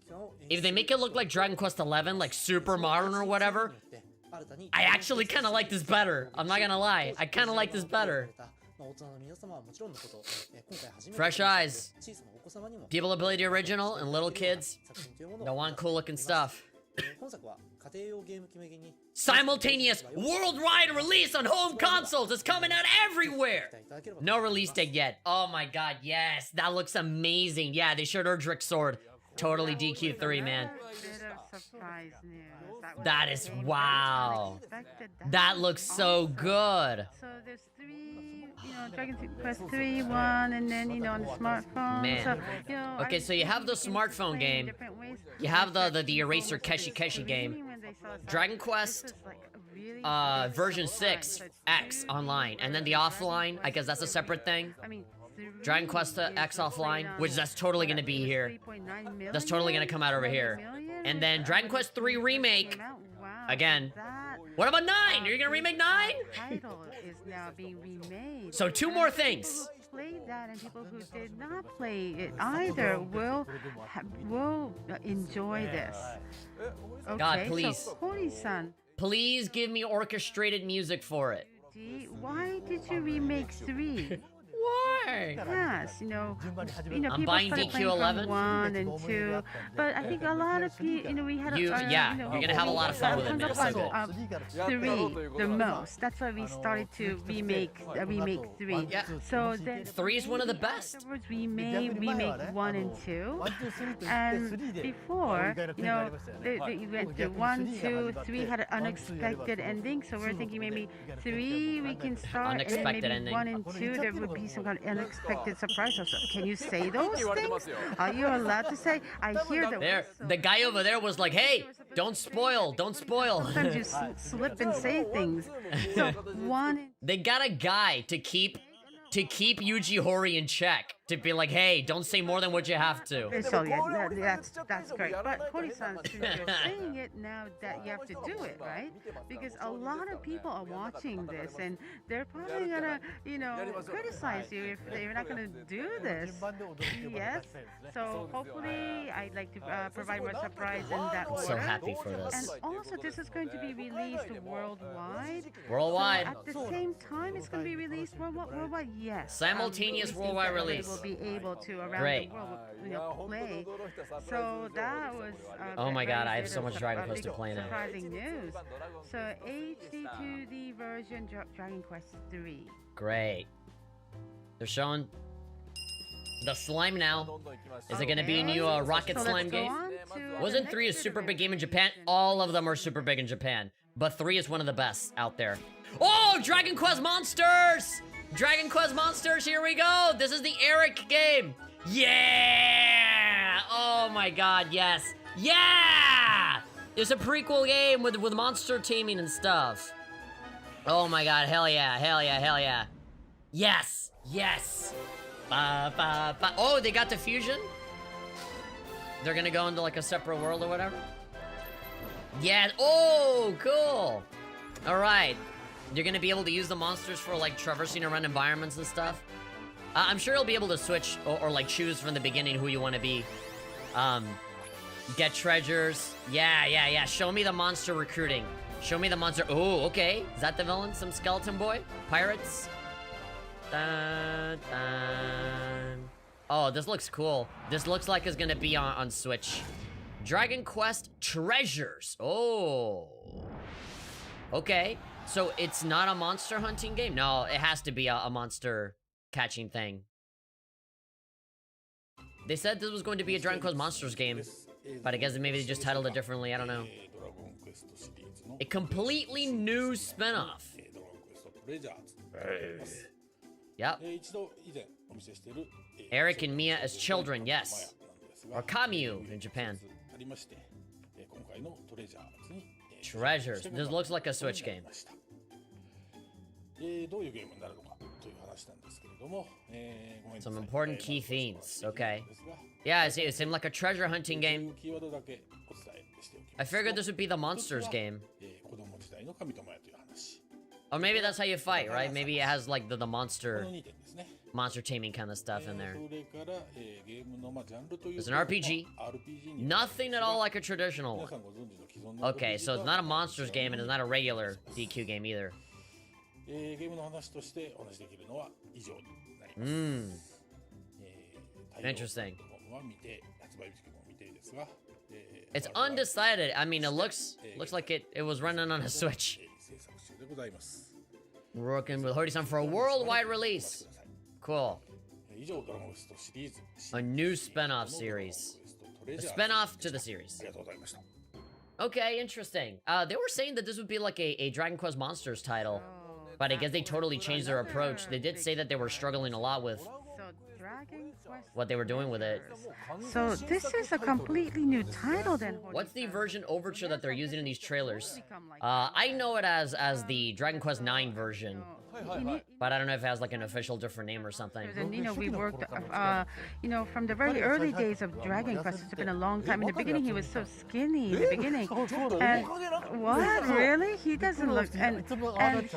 if they make it look like Dragon Quest XI, like super modern or whatever, I actually kind of like this better. I'm not gonna lie. I kind of like this better. Fresh eyes. People that play the original and little kids that want cool looking stuff. Simultaneous worldwide release on home consoles. It's coming out everywhere. No release date yet. Oh my god, yes. That looks amazing. Yeah, they showed Erdrick's sword. Totally DQ3, man. Surprise news. That is wow. That looks so good. So there's 3, Dragon Quest 3, 1, and then, on the smartphone. Man. So, Okay, so you have the smartphone game. You have the Eraser Keshi game. Dragon Quest version 6 X online, and then the offline, I guess that's a separate thing. Dragon Quest X offline, which that's totally gonna be here. That's totally gonna come out over here. And then Dragon Quest 3 Remake, again. What about 9? Are you gonna remake 9? Title is now being remade. So 2 more things. Played that, and people who did not play it either will enjoy this. Okay, God, please. So, Hori-san, Please give me orchestrated music for it. why did you remake 3? Why? Yes, I'm people buying started playing DQ11. from 1 and 2, but I think a lot of people, we had You're gonna have a lot of fun with it, man. It's so good. 3 the most. That's why we started to remake 3. Yeah. So then 3 is one of the best. afterwards we made remake 1 and 2, and before, you went to 1, 2, 3 had an unexpected ending. So we're thinking maybe 3 we can start, Unexpected and ending. maybe 1 and 2 there would be some kind of unexpected surprise or something. Can you say those things? Are you allowed to say? I hear the There, the guy over there was like, "Hey, don't spoil, don't spoil." Sometimes you slip and say things. So 1. They got a guy to keep Yuji Horii in check. To be like, "Hey, don't say more than what you have to." So yeah, that's great. But Hori-san, since you're saying it now, that you have to do it, right? Because a lot of people are watching this, and they're probably gonna, criticize you if they're not gonna do this. Yes. So hopefully, I'd like to provide more surprise in that order. So happy for And this. also, this is going to be released worldwide. Worldwide. So at the same time, it's going to be released worldwide. Yes. Simultaneous We think worldwide that release. Will be able to around Great. the world play. So that was. Oh my God, I have very so much Dragon Quest to big play now. Surprising news. So HD2D version Dragon Quest 3. Great. They're showing the slime now. Is it gonna be a new Rocket So Slime let's go game? on to Wasn't the 3 a next super bit big of game in Japan? All of them are super big in Japan. But 3 is one of the best out there. Oh, Dragon Quest Monsters! Dragon Quest Monsters, here we go! This is the Eric game! Yeah! Oh my god, yes. Yeah! It's a prequel game with monster teaming and stuff. Oh my god, hell yeah, hell yeah, hell yeah. Yes! Yes! Ba, ba, ba. Oh, they got the fusion? They're gonna go into like a separate world or whatever? Yeah, oh, cool! Alright. You're gonna be able to use the monsters for like traversing around environments and stuff. I'm sure you'll be able to switch or like choose from the beginning who you want to be. Get treasures. Yeah. Show me the monster recruiting. Show me the monster. Oh, okay. Is that the villain? Some skeleton boy? Pirates? Dun, dun. Oh, this looks cool. This looks like it's gonna be on Switch. Dragon Quest Treasures. Oh. Okay. So it's not a monster hunting game? No, it has to be a monster catching thing. They said this was going to be a Dragon Quest Monsters game, but I guess maybe they just titled it differently, I don't know. A completely new spin-off. Yep. Eric and Mia as children, yes. Or Kamyu in Japan. Treasures. This looks like a Switch game. Some important key themes. Okay. Yeah, I see. It seemed like a treasure hunting game. I figured this would be the monsters game. Or maybe that's how you fight, right? Maybe it has like the monster taming kind of stuff in there. It's an RPG. Nothing at all like a traditional one. Okay, so it's not a monsters game and it's not a regular DQ game either. Interesting. It's undecided. I mean, it looks like it was running on a Switch. We're working with Hori-san for a worldwide release. Cool. A new spin-off series. A spin-off to the series. Okay, interesting. They were saying that this would be like a Dragon Quest Monsters title. But I guess they totally changed their approach. They did say that they were struggling a lot with what they were doing with it. So this is a completely new title then. What's the version overture that they're using in these trailers? I know it as the Dragon Quest IX version. But I don't know if it has like an official different name or something. And we worked, from the very early days of Dragon Quest. It's been a long time. In the beginning, he was so skinny. In the beginning, and what really? He doesn't look, and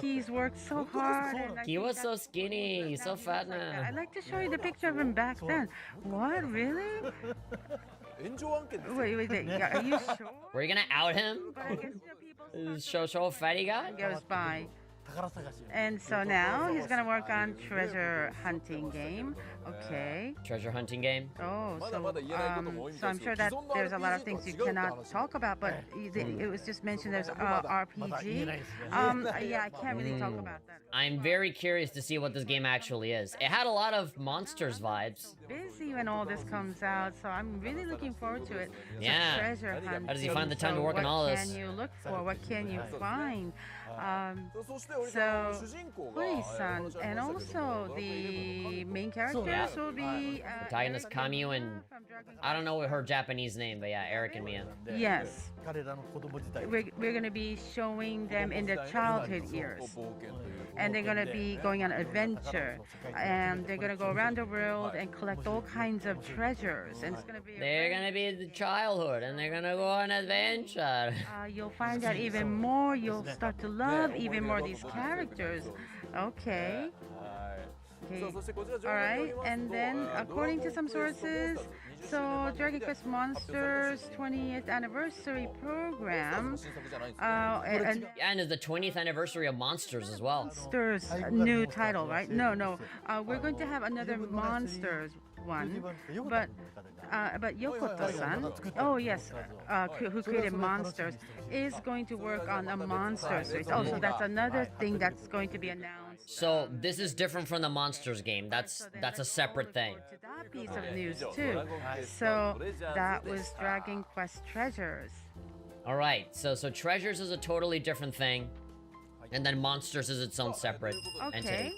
he's worked so hard. And he was so skinny. He's so fat now. I'd like to show you the picture of him back then. What really? Wait, are you sure? Were you gonna out him? But I guess, Show how fat he got? goes by. And so now he's gonna work on treasure hunting game. Okay. Treasure hunting game? Oh, so I'm sure that there's a lot of things you cannot talk about, but it was just mentioned there's RPG. Yeah, I can't really talk about that. I'm very curious to see what this game actually is. It had a lot of monsters vibes. Busy when all this comes out, so I'm really looking forward to it. Yeah. So treasure hunting. How does he find the time to work on all this? What can you look for? What can you find? So Hori-san, and also the main characters will be protagonist Kamiyu and I don't know her Japanese name, but yeah, Eric and Mia. Yes. We're gonna be showing them in their childhood years. And they're gonna be going on adventure. And they're gonna go around the world and collect all kinds of treasures. And it's gonna be they're gonna be the childhood and they're gonna go on adventure. You'll find out even more. You'll start to love even more these characters. Okay. Alright, and then according to some sources, so Dragon Quest Monsters 20th anniversary program, and it's the 20th anniversary of Monsters as well. Monsters new title, right? No. We're going to have another Monsters one, but Yokoto-san, oh yes, who created Monsters, is going to work on a Monster series. Oh, so that's another thing that's going to be announced. So this is different from the Monsters game. That's a separate thing. To that piece of news too. So that was Dragon Quest Treasures. All right, so Treasures is a totally different thing, and then Monsters is its own separate entity.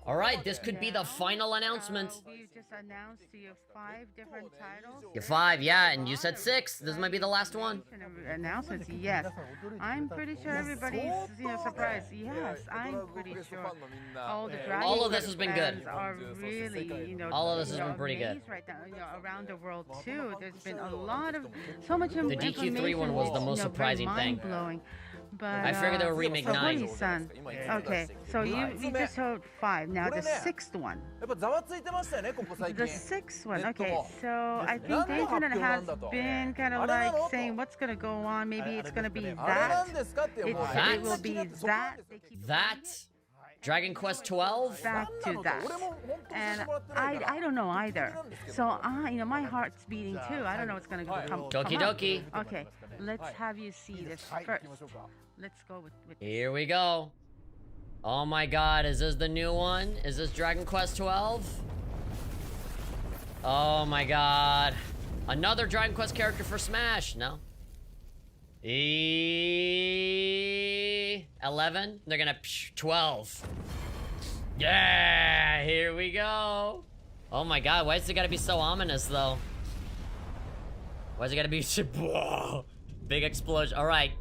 All right, this could be the final announcement. We just announced to you 5 different titles. You're 5, yeah, and you said 6. This might be the last one. Announcements, yes. I'm pretty sure everybody's, surprised. Yes, I'm pretty sure. All of this has been good. Are really, all of this has been pretty good. Right now, around the world too. There's been a lot of, so much information. The DQ3 one was the most surprising thing. Mind-blowing. But, I figured they were Remake 9. Okay, so you just showed 5. Now the 6th one. The 6th one. Okay, so I think the internet has been kind of like saying what's going to go on. Maybe it's going to be that. It will be that. That? Dragon Quest XII? Back to that. And I don't know either. So, my heart's beating too. I don't know what's going to come. Doki doki. Okay, let's have you see this first. Let's go with here we go. Oh my god, is this the new one? Is this Dragon Quest XII? Oh my god. Another Dragon Quest character for Smash? No. 11? They're gonna 12. Yeah, here we go. Oh my god, why is it gotta be so ominous though? Why is it gotta be big explosion? All right,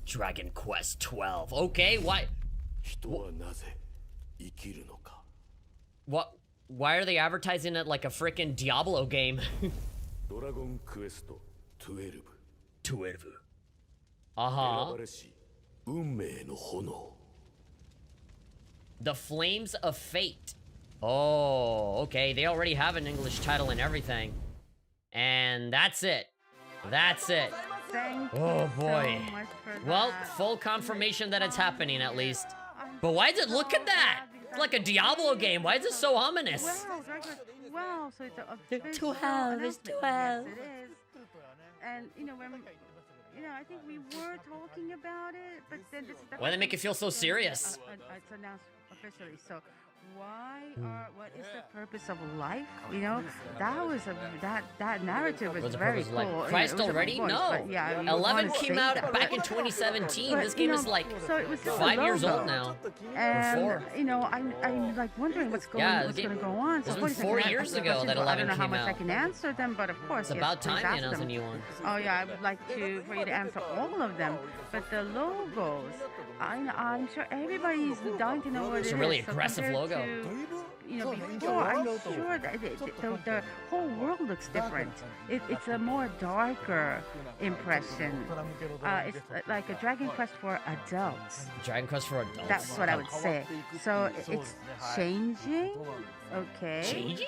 Dragon Quest XII. Okay, why? What? Why are they advertising it like a freaking Diablo game? Dragon Quest XII. 12. Uh-huh. The Flames of Fate. Oh, okay. They already have an English title and everything. And that's it. That's it. Thank Oh you boy. so much for Well, that. full confirmation that it's happening at least. But why is it, look at that! It's like a Diablo game. Why is it so ominous? Wow, so it's a official 12, it's announcement. 12. Yes, it is. And I think we were talking about it, but then this is the Why they make it feel so serious? It's announced officially. So Hmm. what is the purpose of life? That was that narrative was What's the very purpose of life? cool. Christ It was a already? voice, No. but yeah, you 11 wanna came say out that. back in 2017. But, This game is like so it was just 5 a years logo. old now. And Or 4. I'm like wondering what's going Yeah, what's the going to game- go on. this So was 40 4 seconds, years I have ago questions, that but I 11 don't know how came much I out. can answer them, but of course, It's yes, about please time they ask announced a them. new one. Oh yeah, I would like for you to answer all of them, but the logos, I'm sure everybody's dying to know what It's it a is. really So aggressive compared logo. to, before, I'm sure that the whole world looks different. It's a more darker impression. It's like a Dragon Quest for adults. Dragon Quest for adults. That's what I would say. So it's changing, okay? Changing?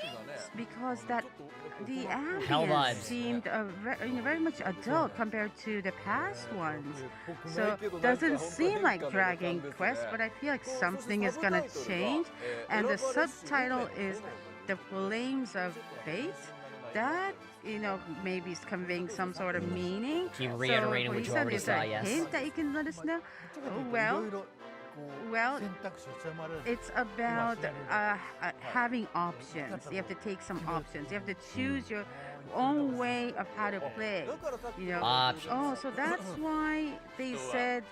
Because the Hell ambience vibes. seemed very much adult compared to the past ones. So it doesn't seem like Dragon Quest, but I feel like something is gonna change. And the subtitle is The Flames of Fate. That maybe is conveying some sort of meaning. Keep reiterating so, what you Lisa, already is there saw, a yes. hint that you can let us know? Well, it's about having options. You have to take some options. You have to choose your own way of how to play. Options. Oh, so that's why they said,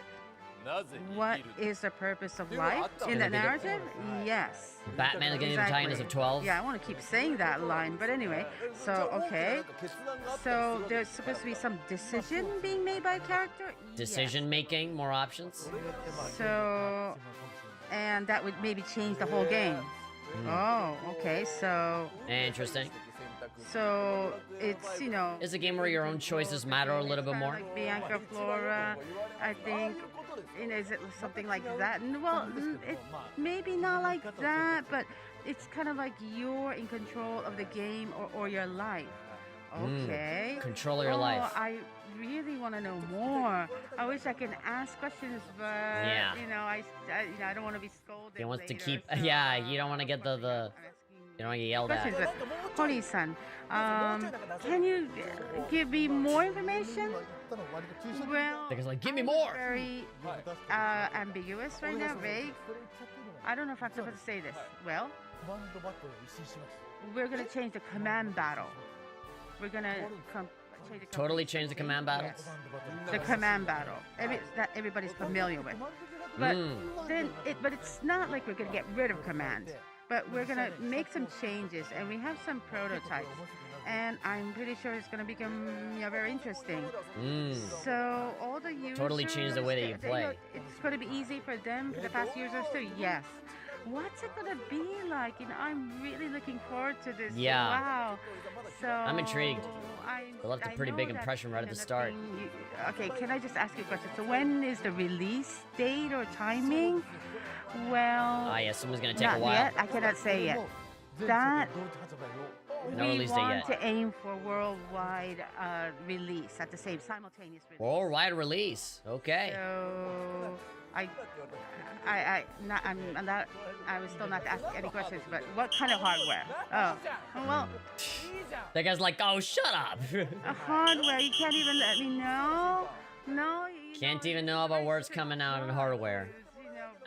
what is the purpose of life in the narrative? Yes. Batman is getting the Titans of 12. Yeah, I want to keep saying that line, but anyway. So, okay. So there's supposed to be some decision being made by a character? Decision making, more options. So, and that would maybe change the whole game. Oh, okay. So Interesting. it's It's a game where your own choices matter a little bit kinda more. like Bianca Flora, I think. Is it something like that? Well, it maybe not like that, but it's kind of like you're in control of the game or your life. Okay. Control of your life. I really want to know more. I wish I can ask questions, but Yeah. I don't want to be scolded. He wants to later, keep. so Yeah, you don't want to get the. You don't want to get yelled questions. at. But Hori-san, can you give me more information? Well, Because like, give me I'm more. Very ambiguous right now, vague. I don't know if I'm supposed to say this. Well, we're gonna change the command battle. We're gonna change the Totally change the command battle. Yes. The command battle. That everybody's familiar with. But but it's not like we're gonna get rid of command. But we're gonna make some changes, and we have some prototypes. And I'm pretty sure it's gonna become very interesting. So all the users Totally change the way that you play. It's gonna be easy for them, for the past users too. Yes. What's it gonna be like? I'm really looking forward to this. Yeah. Wow. So I'm intrigued. They left a pretty know big that, impression right at the the start. okay, can I just ask you a question? So when is the release date or timing? Well, I assume it's gonna take a not while. yet. I cannot say yet. That No we release date want yet. to aim for worldwide release at the same simultaneous release. Worldwide release. Okay. So I was still not asking any questions, but what kind of hardware? Oh, well, That guy's like, oh, shut up. hardware. You can't even let me know. No, Can't even know about where it's coming out in hardware.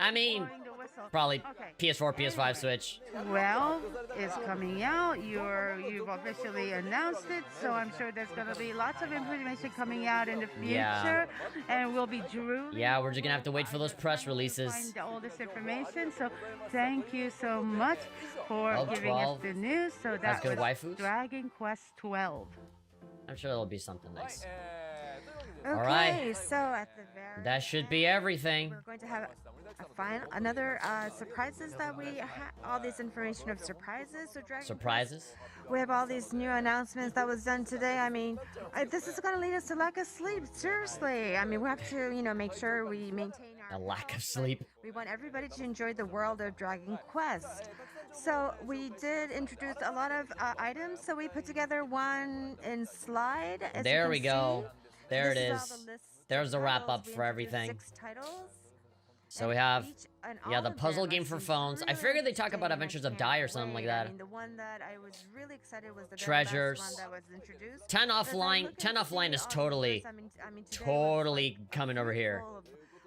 I mean, blowing the whistle. Probably Okay. PS4, PS5, Switch. Well, it's coming out. You've officially announced it, so I'm sure there's gonna be lots of information coming out in the future, Yeah. and we'll be drooling. Yeah, we're just gonna have to wait for those press to releases. find all this information. So thank you so much for Oh, giving 12. us the news. So that Has good was waifus? Dragon Quest XII. I'm sure there'll be something nice. Okay, Alright. so at the very That should be end, everything. we're going to have another surprises that we have. All this information of surprises. So Dragon Surprises? Quest, we have all these new announcements that was done today. I mean, this is going to lead us to lack of sleep. Seriously. I mean, we have to, make sure we maintain our A lack of health, sleep. but we want everybody to enjoy the world of Dragon Quest. So we did introduce a lot of items. So we put together one in slide. As you There can we go. see. There it This is. all the list There's the of wrap titles. up We for introduced everything. 6 titles. So And we have, all the of puzzle them game are for some phones. I really figured they talk about interesting. Adventures I of can't Dai or something like wait. I that. mean, the one that I was really excited was the very Treasures. last one that was introduced. 10 But as I offline. look 10 and offline see is all the totally, lists, I mean, today was, totally like, coming over here. full of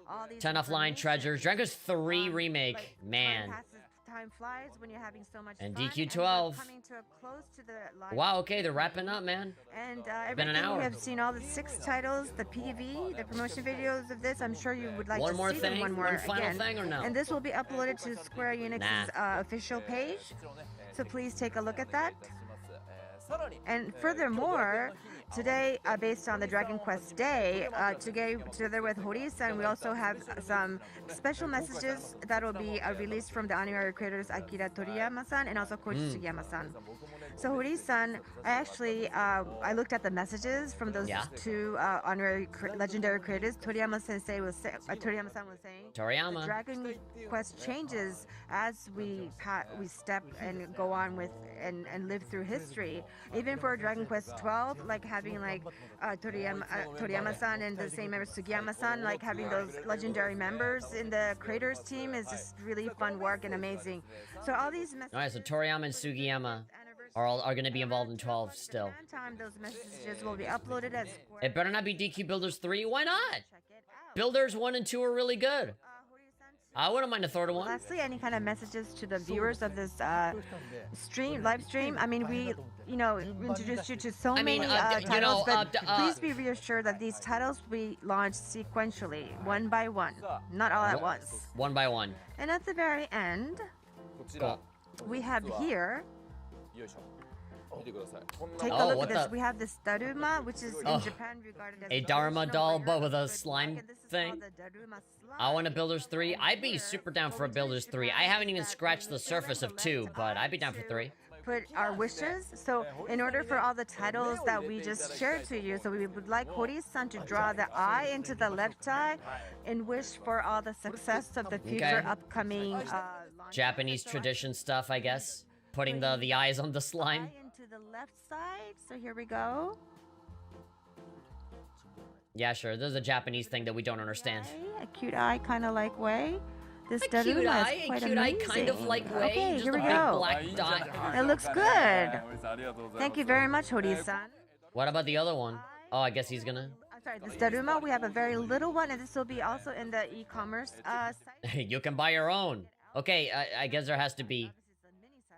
all these 10 offline information. treasures. Dragon Quest 3 Like, remake. Man. time flies when you're having so much And fun. DQ12. We're coming to a close to the live Wow, okay, they're wrapping up, man. And been an everything hour. we have seen all the 6 titles, the PV, the promotion videos of this. I'm sure you would like One to more see thing? them one more One final again. thing or no? And this will be uploaded to Square Enix's official page. So please take a look at that. And furthermore, today, based on the Dragon Quest Day, together with Hori-san, we also have some special messages that will be released from the honorary creators Akira Toriyama-san and also Koji Sugiyama-san. So Hori-san, I looked at the messages from those 2 honorary legendary creators. Toriyama-san was saying Toriyama. the Dragon Quest changes as we step and go on with and live through history. Even for Dragon Quest XII, like having Toriyama-san and the same member Sugiyama-san, like having those legendary members in the creators team is just really fun work and amazing. So all these messages. Alright, so Toriyama and Sugiyama are going to be involved in 12 still. Time those messages will be uploaded as Square. It better not be DQ Builders 3. Why not? Check it out. Builders 1 and 2 are really good. I wouldn't mind a third one. Lastly, any kind of messages to the viewers of this live stream? I mean, we introduced you to so many titles, but please be reassured that these titles will be launched sequentially, one by one, not all at once. One by one. And at the very end, Cool. we have here. Take Oh, a look what at this. the- We have this Daruma, which is Oh. in Japan regarded as A the Dharma original doll, layer but with of a good slime luck, and this is thing. called the Daruma slime. I want a Builders 3. I'd be Here, super down what for a we do in Builders 3. I Japan haven't even is that scratched when the we fill in surface the of 2, left but I'd be eye down for to 3. Put our wishes. So in order for all the titles that we just shared to you, so we would like Hori-san to draw the eye into the left eye and wish for all the success of the future Okay. upcoming Japanese tradition stuff, I guess. Putting the eyes on the slime. Eye into the left side. So here we go. Yeah, sure. There's a Japanese thing that we don't understand. Okay, a cute eye kind of like way. This A cute Daruma eye, is a quite cute eye, kind of amazing. like way. Okay, Just here a we big go. black dot. It looks good. Thank you very much, Hori-san. What about the other one? Oh, I guess he's gonna. I'm sorry, this Daruma, we have a very little one, and this will be also in the e-commerce site. You can buy your own. Okay, I guess there has to be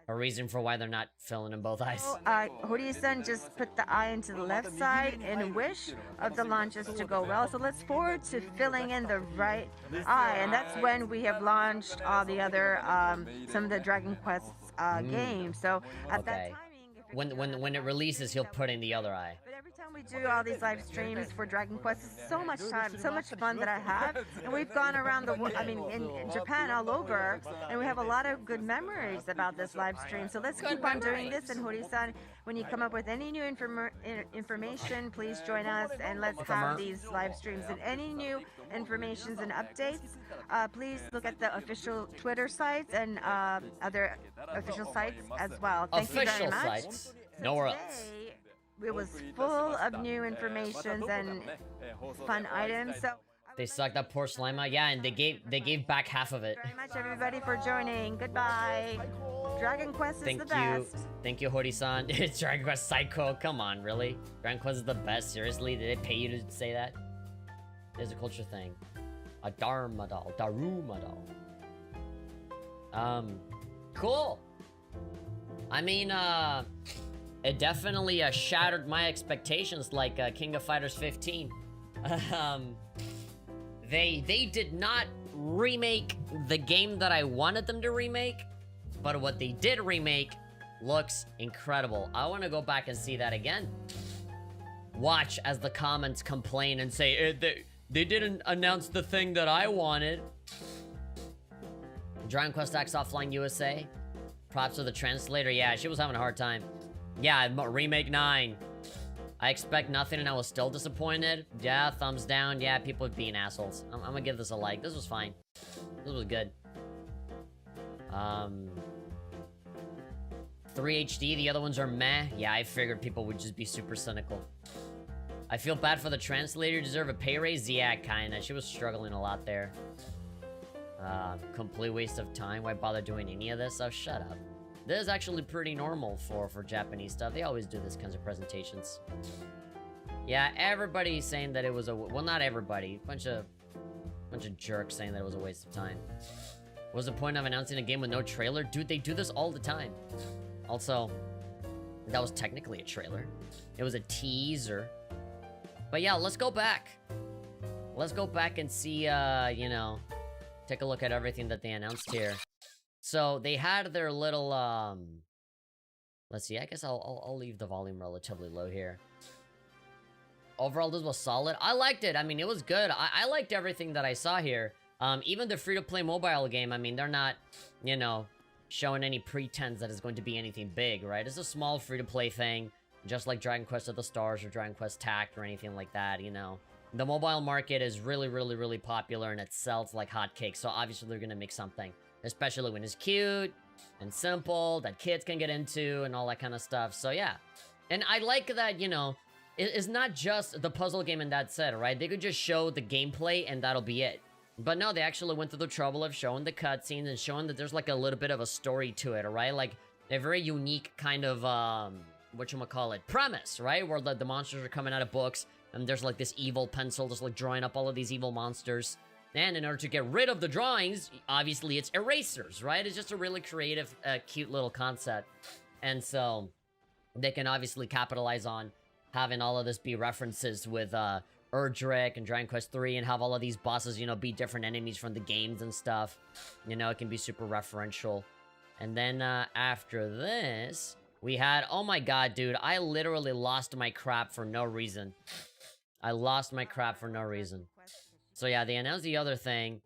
a reason for why they're not filling in both eyes. So, Hori-san just put the eye into the left side and a wish of the launches to go well. So let's forward to filling in the right eye, and that's when we have launched all the other some of the Dragon Quest games. So at that Okay. timing, if When it releases, he'll put in the other eye. But every time we do all these live streams for Dragon Quest, it's so much time, so much fun that I have. And we've gone around the world, I mean, in Japan, all over, and we have a lot of good memories about this live stream. So let's keep on doing this. And Hori-san, when you come up with any new information, please join us and let's have these live streams. And any new informations and updates, please look at the official Twitter sites and other official sites as well. Thank you very Official much. sites. Nowhere else. Today, it was full of new informations and fun items. So They sucked that poor slime out. Yeah, and they gave back half of it. very much everybody for joining. Goodbye. Dragon Quest is Thank the you. best. Thank you, Hori-san. It's Dragon Quest Psycho. Come on, really? Dragon Quest is the best. Seriously? Did they pay you to say that? There's a culture thing. A Daruma doll. Daruma doll. Cool. I mean, it definitely shattered my expectations like King of Fighters 15. They did not remake the game that I wanted them to remake, but what they did remake looks incredible. I want to go back and see that again. watch as the comments complain and say, they didn't announce the thing that I wanted. Dragon Quest X Offline USA. Props to the translator. Yeah, she was having a hard time. Yeah, Remake 9. I expect nothing and I was still disappointed. Yeah, thumbs down. Yeah, people being assholes. I'm gonna give this a like. This was fine. This was good. 3 HD, the other ones are meh. Yeah, I figured people would just be super cynical. I feel bad for the translator. Deserve a pay raise? Yeah, kinda. She was struggling a lot there. Complete waste of time. Why bother doing any of this? Oh, shut up. This is actually pretty normal for Japanese stuff. They always do this kinds of presentations. Yeah, everybody's saying that it was a... Well, not everybody. Bunch of jerks saying that it was a waste of time. What was the point of announcing a game with no trailer? Dude, they do this all the time. Also, that was technically a trailer. It was a teaser. But yeah, let's go back. Let's go back and see, you know... Take a look at everything that they announced here. So, they had their little, Let's see, I guess I'll leave the volume relatively low here. Overall, this was solid. I liked it. I mean, it was good. I liked everything that I saw here. Even the free-to-play mobile game, I mean, they're not, you know, showing any pretense that it's going to be anything big, right? It's a small free-to-play thing, just like Dragon Quest of the Stars or Dragon Quest Tact or anything like that, you know. The mobile market is really, really, really popular and it sells like hotcakes, so obviously they're gonna make something. Especially when it's cute and simple, that kids can get into and all that kind of stuff, so yeah. And I like that, you know, it's not just the puzzle game and that's it, right? They could just show the gameplay and that'll be it. But no, they actually went through the trouble of showing the cutscenes and showing that there's like a little bit of a story to it, right? Like a very unique kind of, whatchamacallit, premise, right? Where the monsters are coming out of books and there's like this evil pencil just like drawing up all of these evil monsters. And in order to get rid of the drawings, obviously it's erasers, right? It's just a really creative, cute little concept. And so they can obviously capitalize on having all of this be references with Erdrick and Dragon Quest III and have all of these bosses, you know, be different enemies from the games and stuff. You know, it can be super referential. And then after this, we had... Oh my god, dude, I literally lost my crap for no reason. I lost my crap for no reason. So yeah, they announced the other thing.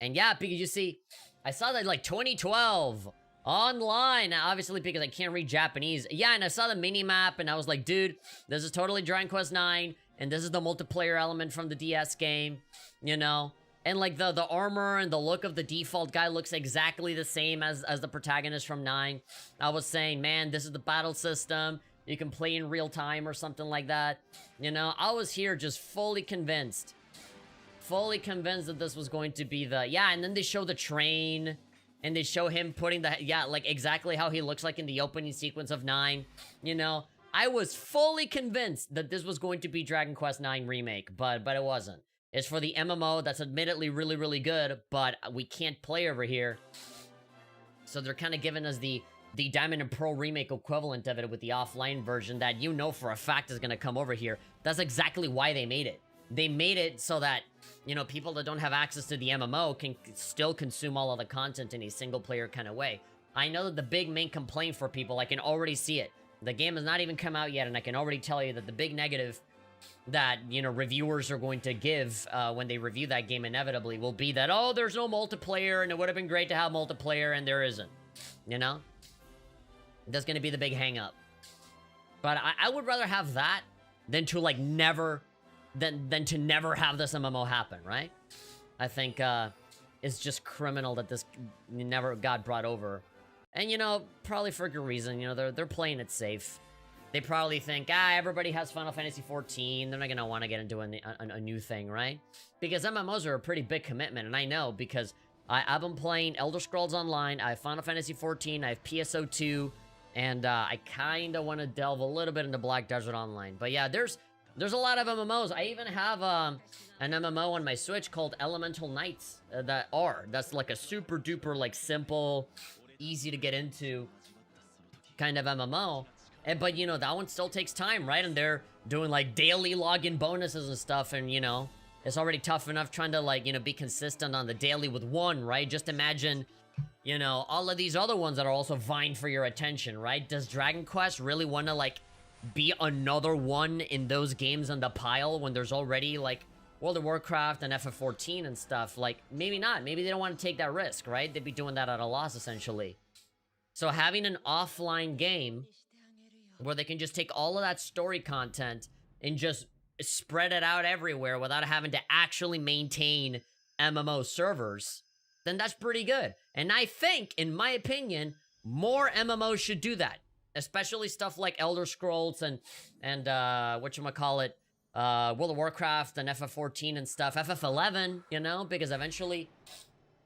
And yeah, because you see, I saw that like 2012 online, obviously because I can't read Japanese. Yeah, and I saw the mini-map and I was like, dude, this is totally Dragon Quest IX, and this is the multiplayer element from the DS game, you know? And like the armor and the look of the default guy looks exactly the same as the protagonist from 9. I was saying, man, this is the battle system. You can play in real time or something like that. You know, I was here just fully convinced. Fully convinced that this was going to be the... Yeah, and then they show the train. And they show him putting the... Yeah, like exactly how he looks like in the opening sequence of 9. You know, I was fully convinced that this was going to be Dragon Quest IX Remake. But it wasn't. It's for the MMO that's admittedly really, really good. But we can't play over here. So they're kind of giving us the Diamond and Pearl Remake equivalent of it with the offline version that you know for a fact is going to come over here. That's exactly why they made it. They made it so that, you know, people that don't have access to the MMO can still consume all of the content in a single-player kind of way. I know that the big main complaint for people, I can already see it. The game has not even come out yet, and I can already tell you that the big negative that, you know, reviewers are going to give when they review that game inevitably will be that, oh, there's no multiplayer, and it would have been great to have multiplayer, and there isn't. You know? That's gonna be the big hang-up. But I would rather have that than to, like, never... Than to never have this MMO happen, right? I think, it's just criminal that this never got brought over. And, you know, probably for a good reason. You know, they're playing it safe. They probably think, everybody has Final Fantasy XIV. They're not gonna want to get into a new thing, right? Because MMOs are a pretty big commitment, and I know, because I've been playing Elder Scrolls Online, I have Final Fantasy XIV, I have PSO2, and I kind of want to delve a little bit into Black Desert Online. But yeah, there's a lot of MMOs. I even have an MMO on my Switch called Elemental Knights that's like a super duper like simple, easy to get into kind of MMO. But you know, that one still takes time, right? And they're doing like daily login bonuses and stuff, and you know, it's already tough enough trying to like, you know, be consistent on the daily with one, right? Just imagine, you know, all of these other ones that are also vying for your attention, right? Does Dragon Quest really want to like be another one in those games on the pile when there's already, like, World of Warcraft and FF14 and stuff. Like, maybe not. Maybe they don't want to take that risk, right? They'd be doing that at a loss, essentially. So having an offline game where they can just take all of that story content and just spread it out everywhere without having to actually maintain MMO servers, then that's pretty good. And I think, in my opinion, more MMOs should do that. Especially stuff like Elder Scrolls and whatchamacallit, World of Warcraft and FF14 and stuff. FF11, you know, because eventually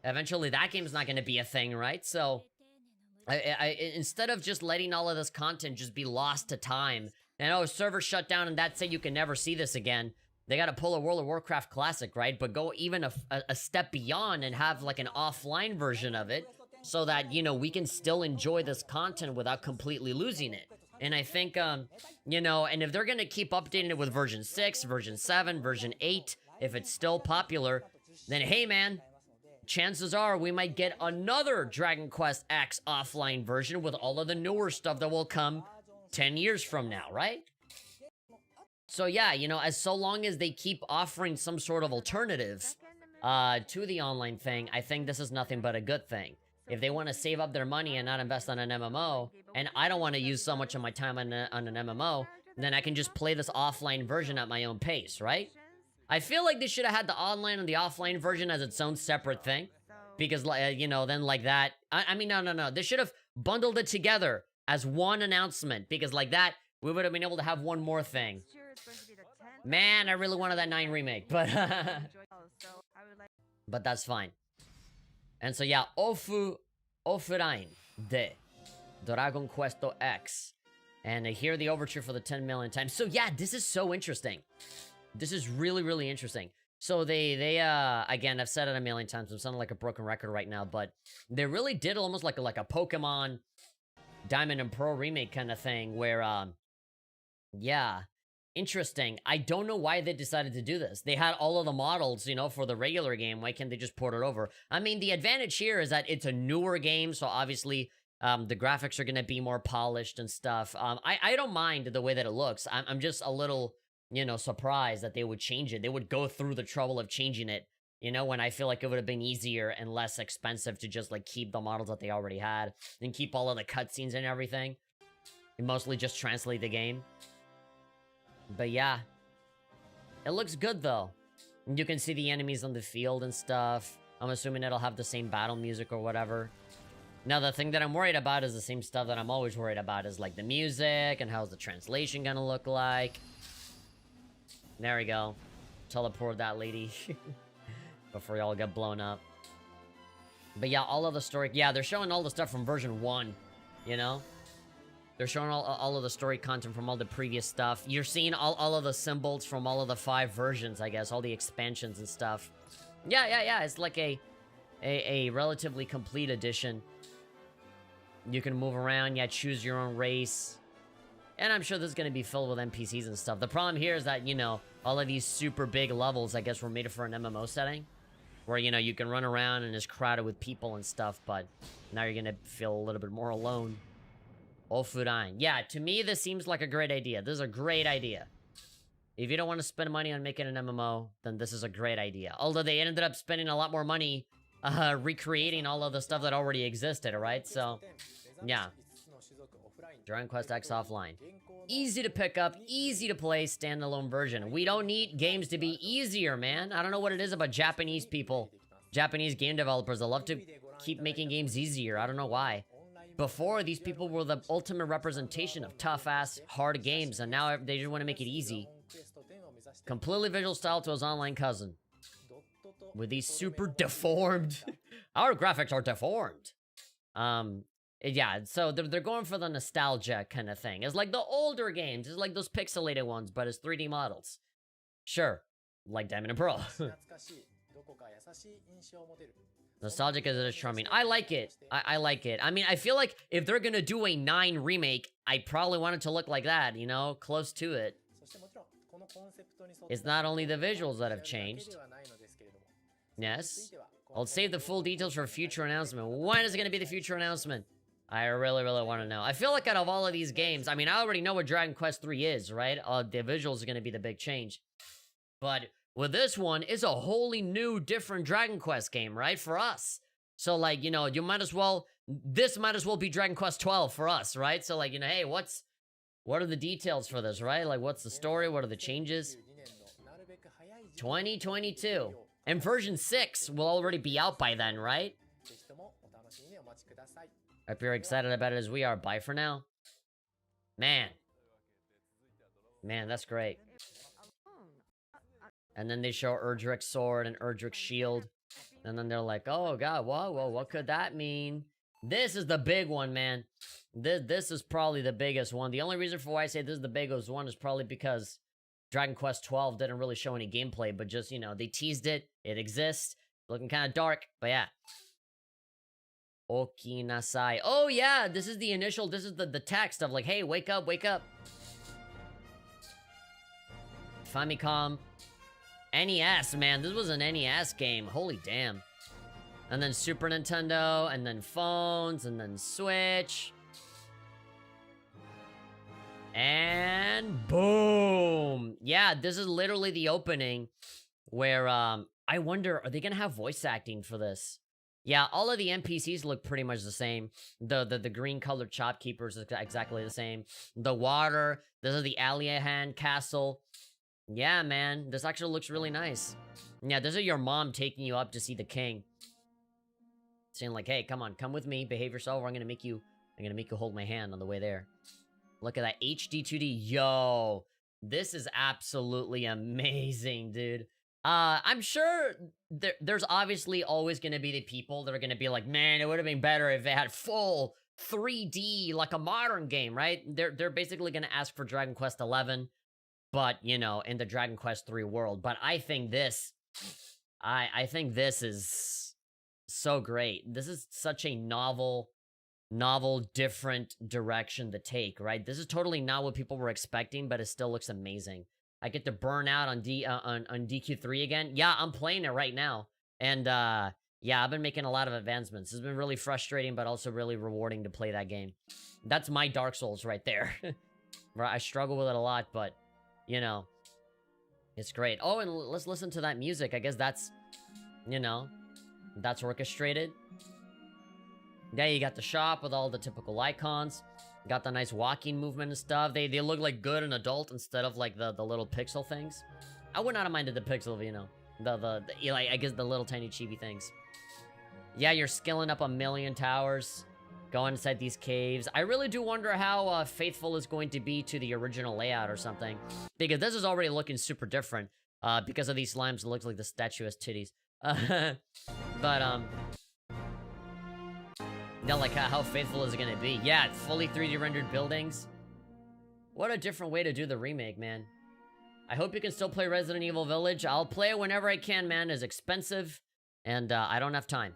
that game's not going to be a thing, right? So, I instead of just letting all of this content just be lost to time, and oh, server shut down and that's it, you can never see this again, they got to pull a World of Warcraft classic, right? But go even a step beyond and have like an offline version of it, so that, you know, we can still enjoy this content without completely losing it. And I think, you know, and if they're going to keep updating it with version 6, version 7, version 8, if it's still popular, then hey, man, chances are we might get another Dragon Quest X offline version with all of the newer stuff that will come 10 years from now, right? So yeah, you know, so long as they keep offering some sort of alternative to the online thing, I think this is nothing but a good thing. If they want to save up their money and not invest on an MMO, and I don't want to use so much of my time on an MMO, then I can just play this offline version at my own pace, right? I feel like they should have had the online and the offline version as its own separate thing. Because, you know, then like that... I mean, no. They should have bundled it together as one announcement. Because like that, we would have been able to have one more thing. Man, I really wanted that 9 remake, but... but that's fine. And so yeah, offline de Dragon Quest X. And I hear the overture for the 10 million times. So yeah, this is so interesting. This is really, really interesting. So they again, I've said it a million times, I'm sounding like a broken record right now, but they really did almost like a Pokemon Diamond and Pearl remake kind of thing where, yeah, interesting. I don't know why they decided to do this. They had all of the models, you know, for the regular game. Why can't they just port it over? I mean, the advantage here is that it's a newer game, so obviously the graphics are going to be more polished and stuff. I don't mind the way that it looks. I'm just a little, you know, surprised that they would change it. They would go through the trouble of changing it, you know, when I feel like it would have been easier and less expensive to just, like, keep the models that they already had and keep all of the cutscenes and everything. And mostly just translate the game. But yeah, it looks good though. You can see the enemies on the field and stuff. I'm assuming it'll have the same battle music or whatever. Now, the thing that I'm worried about is the same stuff that I'm always worried about, is like the music and how's the translation gonna look like. There we go. Teleport that lady before y'all get blown up. But yeah, all of the story. Yeah, they're showing all the stuff from version 1, you know? They're showing all of the story content from all the previous stuff. You're seeing all of the symbols from all of the 5 versions, I guess. All the expansions and stuff. Yeah. It's like a relatively complete edition. You can move around. Yeah, choose your own race. And I'm sure this is going to be filled with NPCs and stuff. The problem here is that, you know, all of these super big levels, I guess, were made for an MMO setting. Where, you know, you can run around and it's crowded with people and stuff. But now you're going to feel a little bit more alone. Offline. Yeah, to me, this seems like a great idea. This is a great idea. If you don't want to spend money on making an MMO, then this is a great idea. Although they ended up spending a lot more money recreating all of the stuff that already existed, right? So, yeah. Dragon Quest X Offline. Easy to pick up, easy to play, standalone version. We don't need games to be easier, man. I don't know what it is about Japanese people. Japanese game developers. They love to keep making games easier. I don't know why. Before, these people were the ultimate representation of tough-ass, hard games, and now they just want to make it easy. Completely visual style to his online cousin. With these super deformed... Our graphics are deformed. Yeah, so they're going for the nostalgia kind of thing. It's like the older games. It's like those pixelated ones, but it's 3D models. Sure. Like Diamond and Pearl. Nostalgic as it is charming. I like it. I like it. I mean, I feel like if they're gonna do a 9 remake, I probably want it to look like that, you know? Close to it. It's not only the visuals that have changed. Yes. I'll save the full details for a future announcement. When is it gonna be the future announcement? I really, really want to know. I feel like out of all of these games, I mean, I already know what Dragon Quest III is, right? The visuals are going to be the big change. But with this one, it's a wholly new, different Dragon Quest game, right? For us. So, like, you know, you might as well... This might as well be Dragon Quest XII for us, right? So, like, you know, hey, what are the details for this, right? Like, what's the story? What are the changes? 2022. And version 6 will already be out by then, right? If you're excited about it as we are, bye for now. Man, that's great. And then they show Erdrick's sword and Erdrick's shield. And then they're like, oh god, whoa, what could that mean? This is the big one, man. This is probably the biggest one. The only reason for why I say this is the biggest one is probably because Dragon Quest XII didn't really show any gameplay, but just, you know, they teased it. It exists. Looking kind of dark, but yeah. Okinasai. Oh yeah, this is the initial, this is the text of like, hey, wake up, wake up. Famicom. NES, man, this was an NES game. Holy damn. And then Super Nintendo, and then phones, and then Switch. And boom! Yeah, this is literally the opening where, I wonder, are they gonna have voice acting for this? Yeah, all of the NPCs look pretty much the same. The green-colored shopkeepers is exactly the same. The water, this is the Aliahan castle. Yeah, man, this actually looks really nice. Yeah, this is your mom taking you up to see the king. Saying like, hey, come on, come with me, behave yourself, or I'm gonna make you hold my hand on the way there. Look at that HD 2D. Yo, this is absolutely amazing, dude. I'm sure there's obviously always gonna be the people that are gonna be like, man, it would have been better if it had full 3D, like a modern game, right? They're basically gonna ask for Dragon Quest XI, but, you know, in the Dragon Quest III world. But I think this, I think this is so great. This is such a novel, different direction to take, right? This is totally not what people were expecting, but it still looks amazing. I get to burn out on DQ3 again. Yeah, I'm playing it right now. And, yeah, I've been making a lot of advancements. It's been really frustrating, but also really rewarding to play that game. That's my Dark Souls right there. Right, I struggle with it a lot, but, you know, it's great. Oh, and let's listen to that music. I guess that's, you know, that's orchestrated. Yeah, you got the shop with all the typical icons. Got the nice walking movement and stuff. They look like good and adult instead of like the little pixel things. I would not have minded the pixel, you know. Like, I guess the little tiny chibi things. Yeah, you're skilling up a million towers. Going inside these caves. I really do wonder how faithful is going to be to the original layout or something. Because this is already looking super different. Because of these slimes, it looks like the statue has titties. But, yeah, like, how faithful is it gonna be? Yeah, it's fully 3D rendered buildings. What a different way to do the remake, man. I hope you can still play Resident Evil Village. I'll play it whenever I can, man. It's expensive, and I don't have time.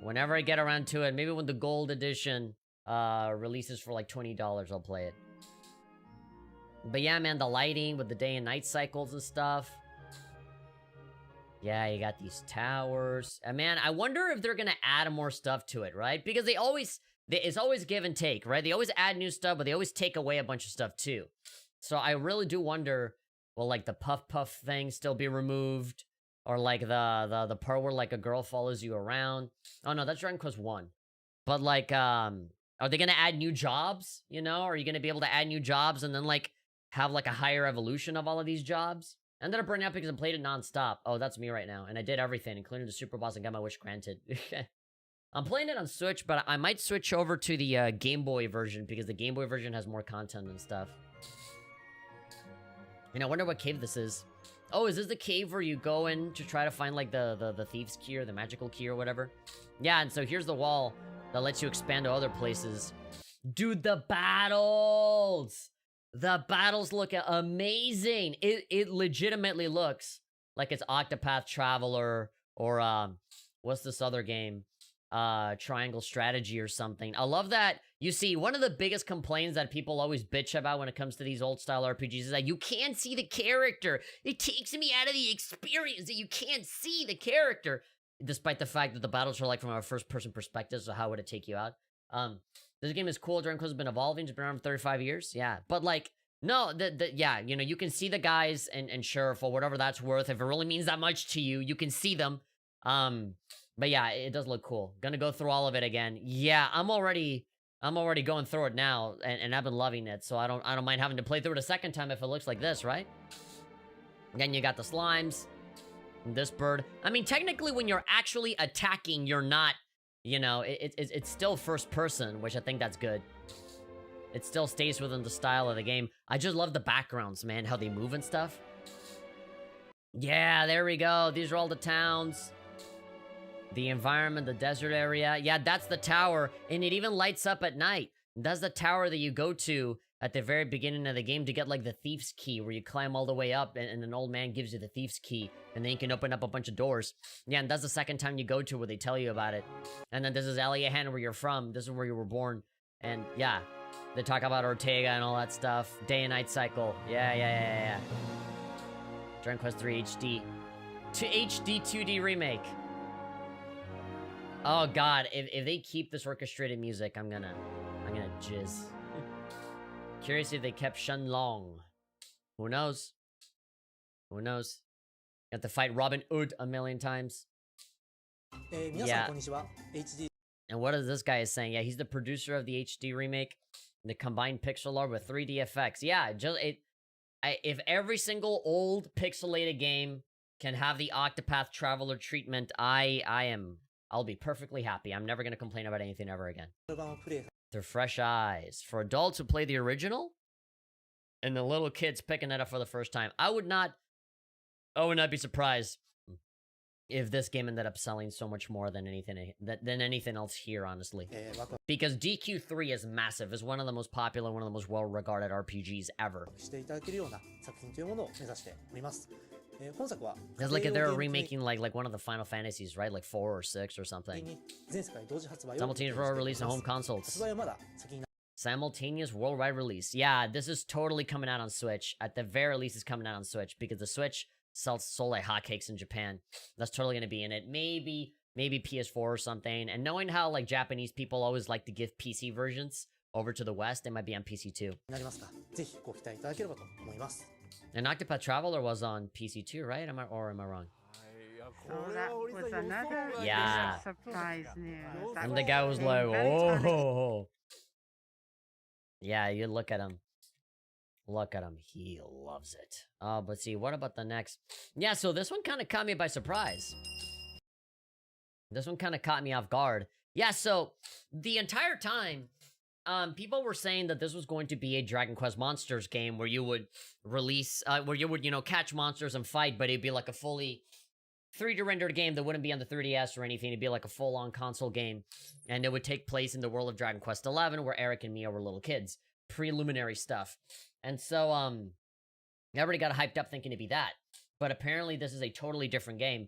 Whenever I get around to it, maybe when the gold edition releases for like $20, I'll play it. But yeah, man, the lighting with the day and night cycles and stuff. Yeah, you got these towers. And man, I wonder if they're gonna add more stuff to it, right? Because it's always give and take, right? They always add new stuff, but they always take away a bunch of stuff too. So I really do wonder, will like the puff thing still be removed? Or like the part where like a girl follows you around? Oh no, that's Dragon Quest 1. But like, are they gonna add new jobs? You know, are you gonna be able to add new jobs and then like have like a higher evolution of all of these jobs? I ended up burning out because I played it non-stop. Oh, that's me right now. And I did everything, including the super boss, and got my wish granted. I'm playing it on Switch, but I might switch over to the Game Boy version because the Game Boy version has more content and stuff. And I wonder what cave this is. Oh, is this the cave where you go in to try to find like the thieves key or the magical key or whatever? Yeah, and so here's the wall that lets you expand to other places. Dude, the battles! The battles look amazing. It legitimately looks like it's Octopath Traveler or what's this other game? Triangle Strategy or something. I love that. You see, one of the biggest complaints that people always bitch about when it comes to these old style RPGs is that you can't see the character. It takes me out of the experience that you can't see the character. Despite the fact that the battles are like from a first person perspective, so how would it take you out? This game is cool. Dragon Quest has been evolving. It's been around for 35 years. Yeah. But like, no, yeah, you know, you can see the guys and sure, for whatever that's worth, if it really means that much to you, you can see them. But yeah, it does look cool. Gonna go through all of it again. Yeah, I'm already going through it now, and I've been loving it, so I don't mind having to play through it a second time if it looks like this, right? Again, you got the slimes, and this bird. I mean, technically, when you're actually attacking, you're not, you know, it's still first person, which I think that's good. It still stays within the style of the game. I just love the backgrounds, man, how they move and stuff. Yeah, there we go. These are all the towns. The environment, the desert area. Yeah, that's the tower, and it even lights up at night. That's the tower that you go to at the very beginning of the game to get, like, the thief's key, where you climb all the way up, and an old man gives you the thief's key, and then you can open up a bunch of doors. Yeah, and that's the second time you go to where they tell you about it. And then this is Eliahan, where you're from. This is where you were born. And, yeah, they talk about Ortega and all that stuff. Day and night cycle. Yeah. Dragon Quest 3 HD. To HD 2D remake. Oh god, if they keep this orchestrated music, I'm gonna jizz. Curious if they kept Shenlong. Who knows? Who knows? You have to fight Robin Hood a million times. Yeah. And what is this guy saying? Yeah, he's the producer of the HD remake, the combined pixel art with 3D effects. Yeah, if every single old pixelated game can have the Octopath Traveler treatment, I'll be perfectly happy. I'm never gonna complain about anything ever again. They're fresh eyes. For adults who play the original, and the little kids picking it up for the first time, I would not be surprised if this game ended up selling so much more than anything else here, honestly. Because DQ3 is massive. It's one of the most popular, one of the most well-regarded RPGs ever. It's like if they're remaking like one of the Final Fantasies, right? Like 4 or 6 or something. Simultaneous worldwide release on home consoles. Simultaneous worldwide release. Yeah, this is totally coming out on Switch. At the very least, it's coming out on Switch because the Switch sells like hotcakes in Japan. That's totally gonna be in it. Maybe PS4 or something. And knowing how like Japanese people always like to give PC versions over to the West, it might be on PC too. And Octopath Traveler was on PC too, right? Am I wrong? So that was another surprise news. And the guy was like, oh. Yeah, you look at him. Look at him. He loves it. But see, what about the next? Yeah, so this one kind of caught me by surprise. This one kind of caught me off guard. Yeah, so the entire time, people were saying that this was going to be a Dragon Quest Monsters game where you would release, where you would, you know, catch monsters and fight, but it'd be like a fully 3D rendered game that wouldn't be on the 3DS or anything. It'd be like a full-on console game, and it would take place in the world of Dragon Quest XI, where Eric and Mia were little kids. Preliminary stuff. And so, everybody got hyped up thinking it'd be that. But apparently this is a totally different game.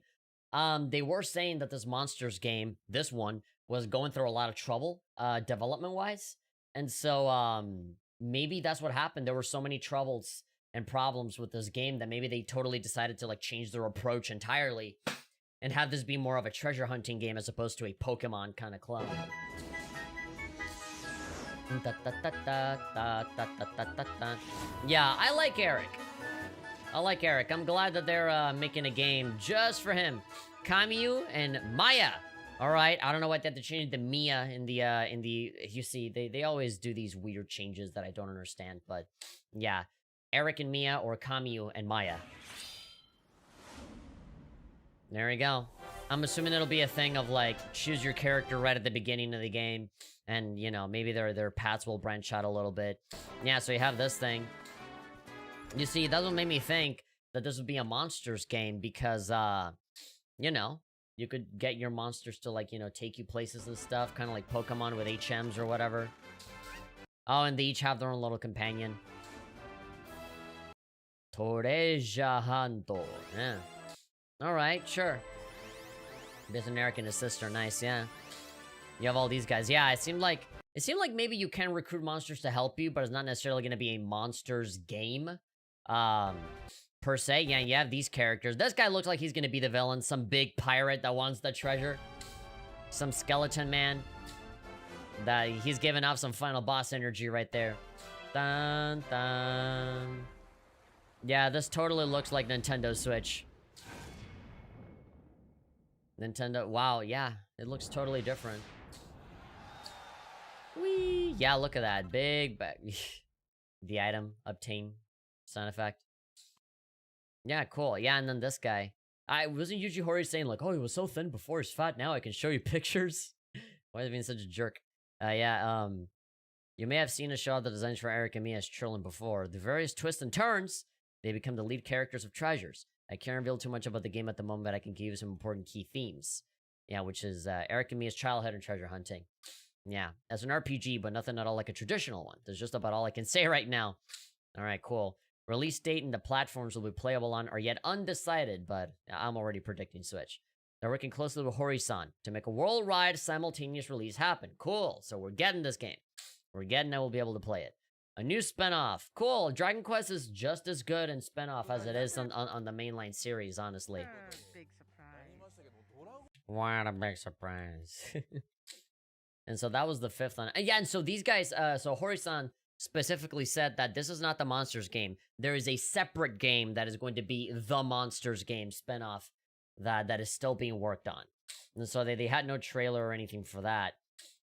They were saying that this Monsters game, this one, was going through a lot of trouble, development-wise. And so, maybe that's what happened. There were so many troubles and problems with this game that maybe they totally decided to, like, change their approach entirely and have this be more of a treasure hunting game as opposed to a Pokemon kind of club. Yeah, I like Eric. I'm glad that they're making a game just for him. Kamiyu and Maya. All right, I don't know why they had to change the Mia in the you see, they always do these weird changes that I don't understand, but yeah, Eric and Mia or Kamiyu and Maya. There we go. I'm assuming it'll be a thing of like choose your character right at the beginning of the game, and you know, maybe their paths will branch out a little bit. Yeah, so you have this thing. You see, that's what made me think that this would be a monsters game because you know, you could get your monsters to, like, you know, take you places and stuff, kind of like Pokemon with HMs or whatever. Oh, and they each have their own little companion. Toreja Hanto. Yeah. Alright, sure. There's an Eric and his sister, nice, yeah. You have all these guys. Yeah, it seemed like maybe you can recruit monsters to help you, but it's not necessarily gonna be a monsters game. Per se, yeah, you have these characters. This guy looks like he's gonna be the villain. Some big pirate that wants the treasure. Some skeleton man. That he's giving off some final boss energy right there. Dun dun. Yeah, this totally looks like Nintendo Switch. Nintendo, wow, yeah, it looks totally different. Whee! Yeah, look at that, big back. The item, obtain, sound effect. Yeah, cool. Yeah, and then this guy. I wasn't Yuji Horii saying like, oh, he was so thin before, he's fat now, I can show you pictures? Why is he being such a jerk? You may have seen a shot of the designs for Eric and me as Trillin before. The various twists and turns, they become the lead characters of Treasures. I can't reveal too much about the game at the moment, but I can give you some important key themes. Yeah, which is Eric and Mia's childhood and treasure hunting. Yeah, as an RPG, but nothing at all like a traditional one. That's just about all I can say right now. Alright, cool. Release date and the platforms will be playable on are yet undecided, but I'm already predicting Switch. They're working closely with Horii-san to make a worldwide simultaneous release happen. Cool, so we're getting this game. We're getting it, we'll be able to play it. A new spinoff. Cool, Dragon Quest is just as good in spinoff as it is on the mainline series, honestly. Big surprise. What a big surprise. And so that was the 5th one. Yeah, and so these guys, so Horii-san specifically said that this is not the Monsters game. There is a separate game that is going to be the Monsters game spinoff that is still being worked on. And so they had no trailer or anything for that.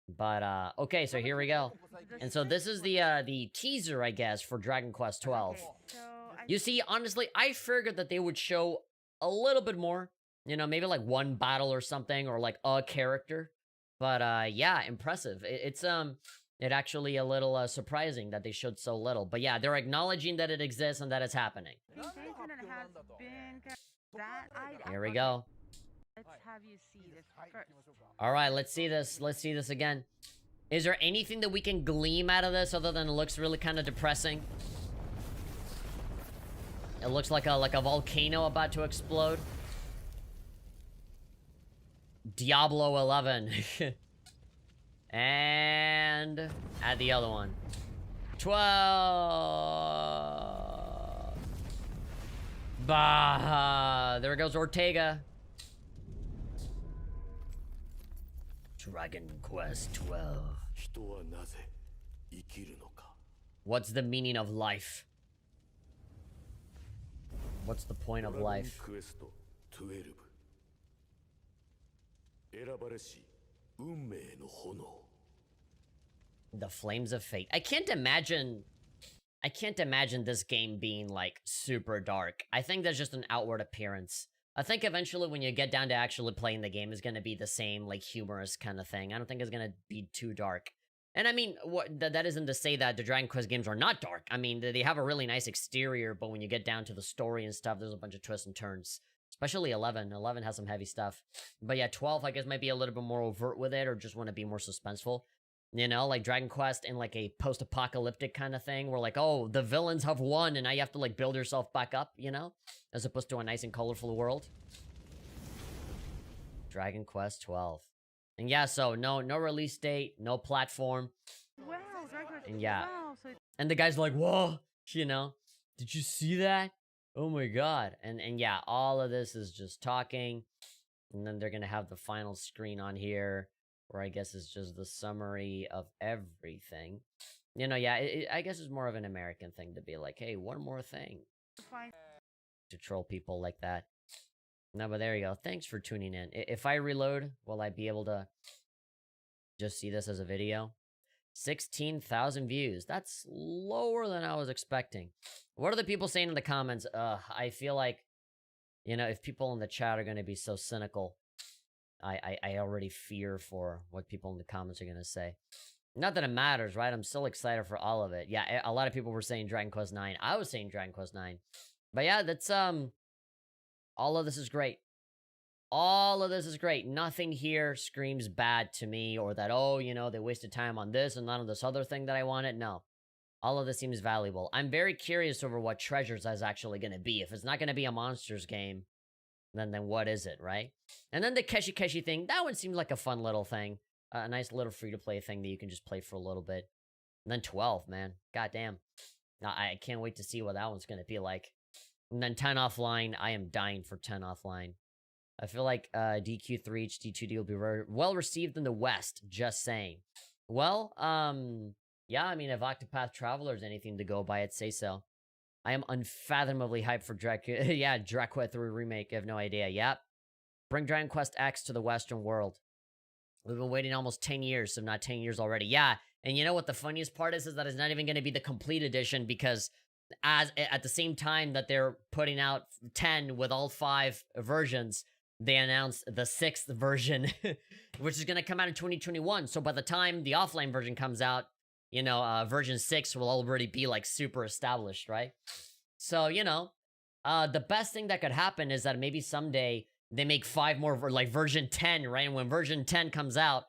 But, okay, so here we go. And so this is the teaser, I guess, for Dragon Quest XII. So You see, honestly, I figured that they would show a little bit more. You know, maybe like one battle or something, or like a character. But, yeah, impressive. It's actually a little surprising that they showed so little. But yeah, they're acknowledging that it exists and that it's happening. Here we go. Let's have you see this first. Alright, let's see this. Let's see this again. Is there anything that we can glean out of this other than it looks really kind of depressing? It looks like a volcano about to explode. Diablo 11. And add the other one. 12. Bah! There goes Ortega. Dragon Quest XII. What's the meaning of life? What's the point of life? The Flames of Fate. I can't imagine this game being like super dark. I think that's just an outward appearance. I think eventually when you get down to actually playing the game, it's gonna be the same like humorous kind of thing. I don't think it's gonna be too dark. And I mean, that isn't to say that the Dragon Quest games are not dark. I mean, they have a really nice exterior, but when you get down to the story and stuff, there's a bunch of twists and turns. Especially 11. 11 has some heavy stuff. But yeah, 12, I guess, might be a little bit more overt with it, or just want to be more suspenseful. You know, like Dragon Quest in like a post-apocalyptic kind of thing, where like, oh, the villains have won, and now you have to like build yourself back up, you know? As opposed to a nice and colorful world. Dragon Quest 12. And yeah, so no release date, no platform. Wow, Dragon Quest. And yeah. Wow, so And the guy's like, whoa, you know? Did you see that? Oh my god. And yeah, all of this is just talking. And then they're gonna have the final screen on here, where I guess it's just the summary of everything. You know, yeah, I guess it's more of an American thing to be like, hey, one more thing. fine. To troll people like that. No, but there you go. Thanks for tuning in. If I reload, will I be able to just see this as a video? 16,000 views. That's lower than I was expecting. What are the people saying in the comments? I feel like, you know, if people in the chat are going to be so cynical, I already fear for what people in the comments are going to say. Not that it matters, right? I'm still excited for all of it. Yeah, a lot of people were saying Dragon Quest IX. I was saying Dragon Quest IX. But yeah, that's, all of this is great. All of this is great. Nothing here screams bad to me, or that, oh, you know, they wasted time on this and not on this other thing that I wanted. No. All of this seems valuable. I'm very curious over what Treasures is actually going to be. If it's not going to be a Monsters game, then what is it, right? And then the Keshi thing, that one seems like a fun little thing. A nice little free-to-play thing that you can just play for a little bit. And then 12, man. Goddamn. Now, I can't wait to see what that one's going to be like. And then 10 offline. I am dying for 10 offline. I feel like DQ3 HD2D will be well received in the West, just saying. Well, yeah, I mean, if Octopath Traveler is anything to go by, I'd say so. I am unfathomably hyped for yeah, Quest III Remake. I have no idea. Yep. Bring Dragon Quest X to the Western world. We've been waiting almost 10 years, if not 10 years already. Yeah, and you know what the funniest part is that it's not even going to be the complete edition, because at the same time that they're putting out 10 with all 5 versions, they announced the 6th version, which is going to come out in 2021. So by the time the offline version comes out, you know, version 6 will already be like super established, right? So, you know, the best thing that could happen is that maybe someday they make 5 more, like version 10, right? And when version 10 comes out,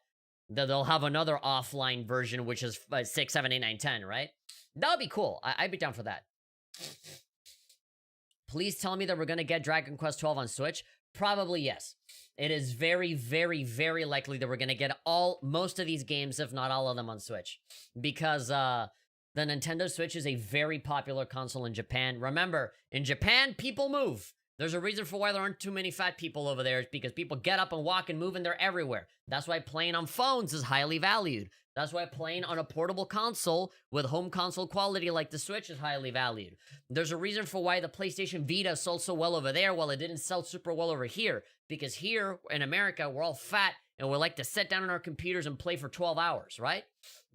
they'll have another offline version, which is 6, 7, 8, 9, 10, right? That would be cool. I'd be down for that. Please tell me that we're going to get Dragon Quest XII on Switch. Probably yes. It is very, very, very likely that we're going to get most of these games, if not all of them, on Switch. Because the Nintendo Switch is a very popular console in Japan. Remember, in Japan, people move. There's a reason for why there aren't too many fat people over there. It's because people get up and walk and move, and they're everywhere. That's why playing on phones is highly valued. That's why playing on a portable console with home console quality like the Switch is highly valued. There's a reason for why the PlayStation Vita sold so well over there while it didn't sell super well over here. Because here in America, we're all fat and we like to sit down on our computers and play for 12 hours, right?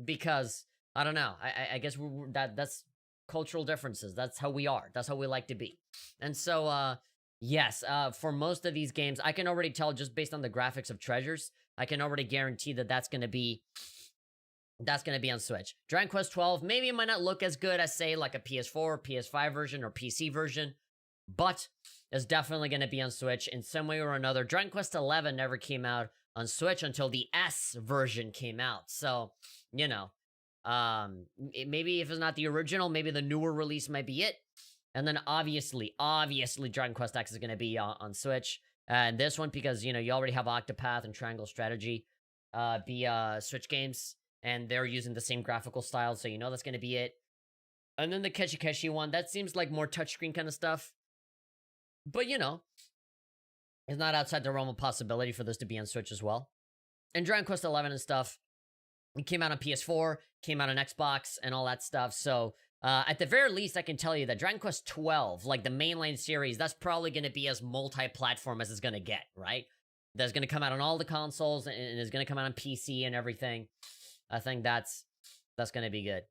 Because, I don't know, I guess that's cultural differences. That's how we are. That's how we like to be. And so, yes, for most of these games, I can already tell just based on the graphics of Treasures, I can already guarantee that that's going to be on Switch. Dragon Quest XII, maybe it might not look as good as, say, like a PS4, PS5 version, or PC version, but it's definitely going to be on Switch in some way or another. Dragon Quest XI never came out on Switch until the S version came out, so, you know, maybe if it's not the original, maybe the newer release might be it. And then obviously, Dragon Quest X is going to be on Switch. And this one, because, you know, you already have Octopath and Triangle Strategy be Switch games, and they're using the same graphical style, so you know that's going to be it. And then the Keshi one, that seems like more touchscreen kind of stuff. But, you know, it's not outside the realm of possibility for this to be on Switch as well. And Dragon Quest XI and stuff, it came out on PS4, came out on Xbox, and all that stuff, so at the very least, I can tell you that Dragon Quest XII, like the mainline series, that's probably going to be as multi-platform as it's going to get, right? That's going to come out on all the consoles, and it's going to come out on PC and everything. I think that's going to be good.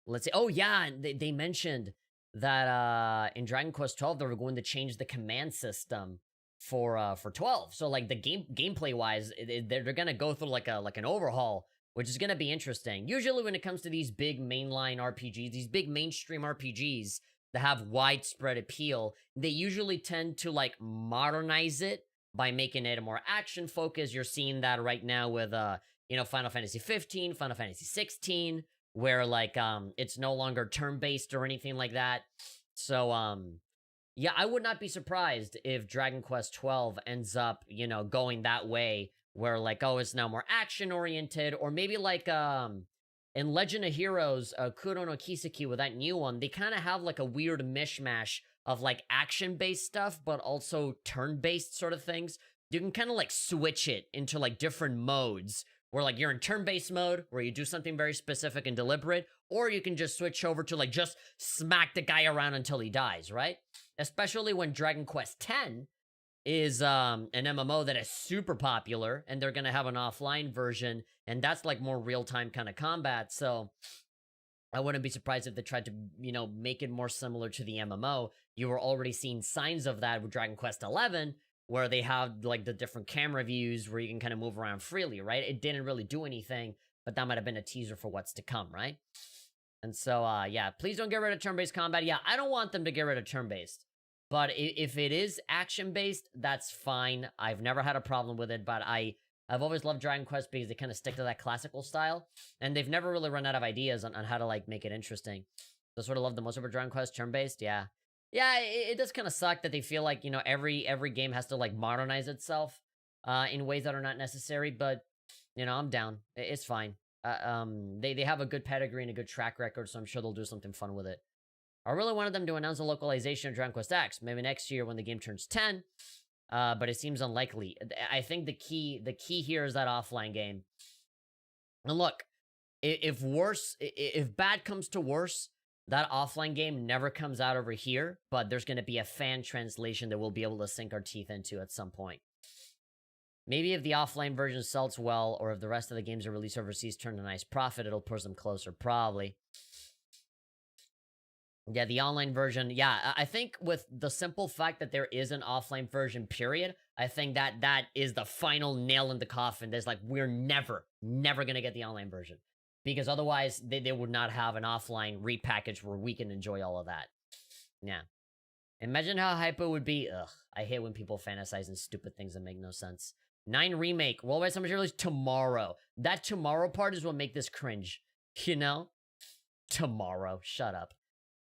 Let's see. Oh, yeah, they mentioned that in Dragon Quest XII, they were going to change the command system for 12. So, like, the gameplay-wise, they're going to go through, like an overhaul, which is going to be interesting. Usually when it comes to these big mainline RPGs, these big mainstream RPGs that have widespread appeal, they usually tend to, like, modernize it by making it a more action-focused. You're seeing that right now with, you know, Final Fantasy 15, Final Fantasy 16, where, like, it's no longer turn-based or anything like that. So, yeah, I would not be surprised if Dragon Quest 12 ends up, you know, going that way, where, like, oh, it's now more action-oriented, or maybe, like, in Legend of Heroes, Kuro no Kiseki, with that new one, they kind of have, like, a weird mishmash of, like, action-based stuff, but also turn-based sort of things. You can kind of, like, switch it into, like, different modes, where, like, you're in turn-based mode, where you do something very specific and deliberate, or you can just switch over to, like, just smack the guy around until he dies, right? Especially when Dragon Quest X is an MMO that is super popular, and they're gonna have an offline version, and that's like more real-time kind of combat, so I wouldn't be surprised if they tried to, you know, make it more similar to the MMO. You were already seeing signs of that with Dragon Quest XI, where they have, like, the different camera views where you can kind of move around freely, right? It didn't really do anything, but that might have been a teaser for what's to come, right? And so, yeah, please don't get rid of turn-based combat. Yeah, I don't want them to get rid of turn-based. But if it is action-based, that's fine. I've never had a problem with it, but I've always loved Dragon Quest because they kind of stick to that classical style, and they've never really run out of ideas on how to, like, make it interesting. So sort of love the most over Dragon Quest, turn-based, yeah. Yeah, it does kind of suck that they feel like, you know, every game has to, like, modernize itself in ways that are not necessary, but, you know, I'm down. It's fine. They have a good pedigree and a good track record, so I'm sure they'll do something fun with it. I really wanted them to announce a localization of Dragon Quest X, maybe next year when the game turns 10. but it seems unlikely. I think the key here is that offline game. And look, if bad comes to worse, that offline game never comes out over here, but there's going to be a fan translation that we'll be able to sink our teeth into at some point. Maybe if the offline version sells well, or if the rest of the games are released overseas turn a nice profit, it'll push them closer, probably. Yeah, the online version, yeah, I think with the simple fact that there is an offline version, period, I think that is the final nail in the coffin. There's like, we're never gonna get the online version. Because otherwise, they would not have an offline repackage where we can enjoy all of that. Yeah. Imagine how hype it would be. Ugh, I hate when people fantasize in stupid things that make no sense. 9 Remake, worldwide summer release tomorrow. That tomorrow part is what make this cringe. You know? Tomorrow. Shut up.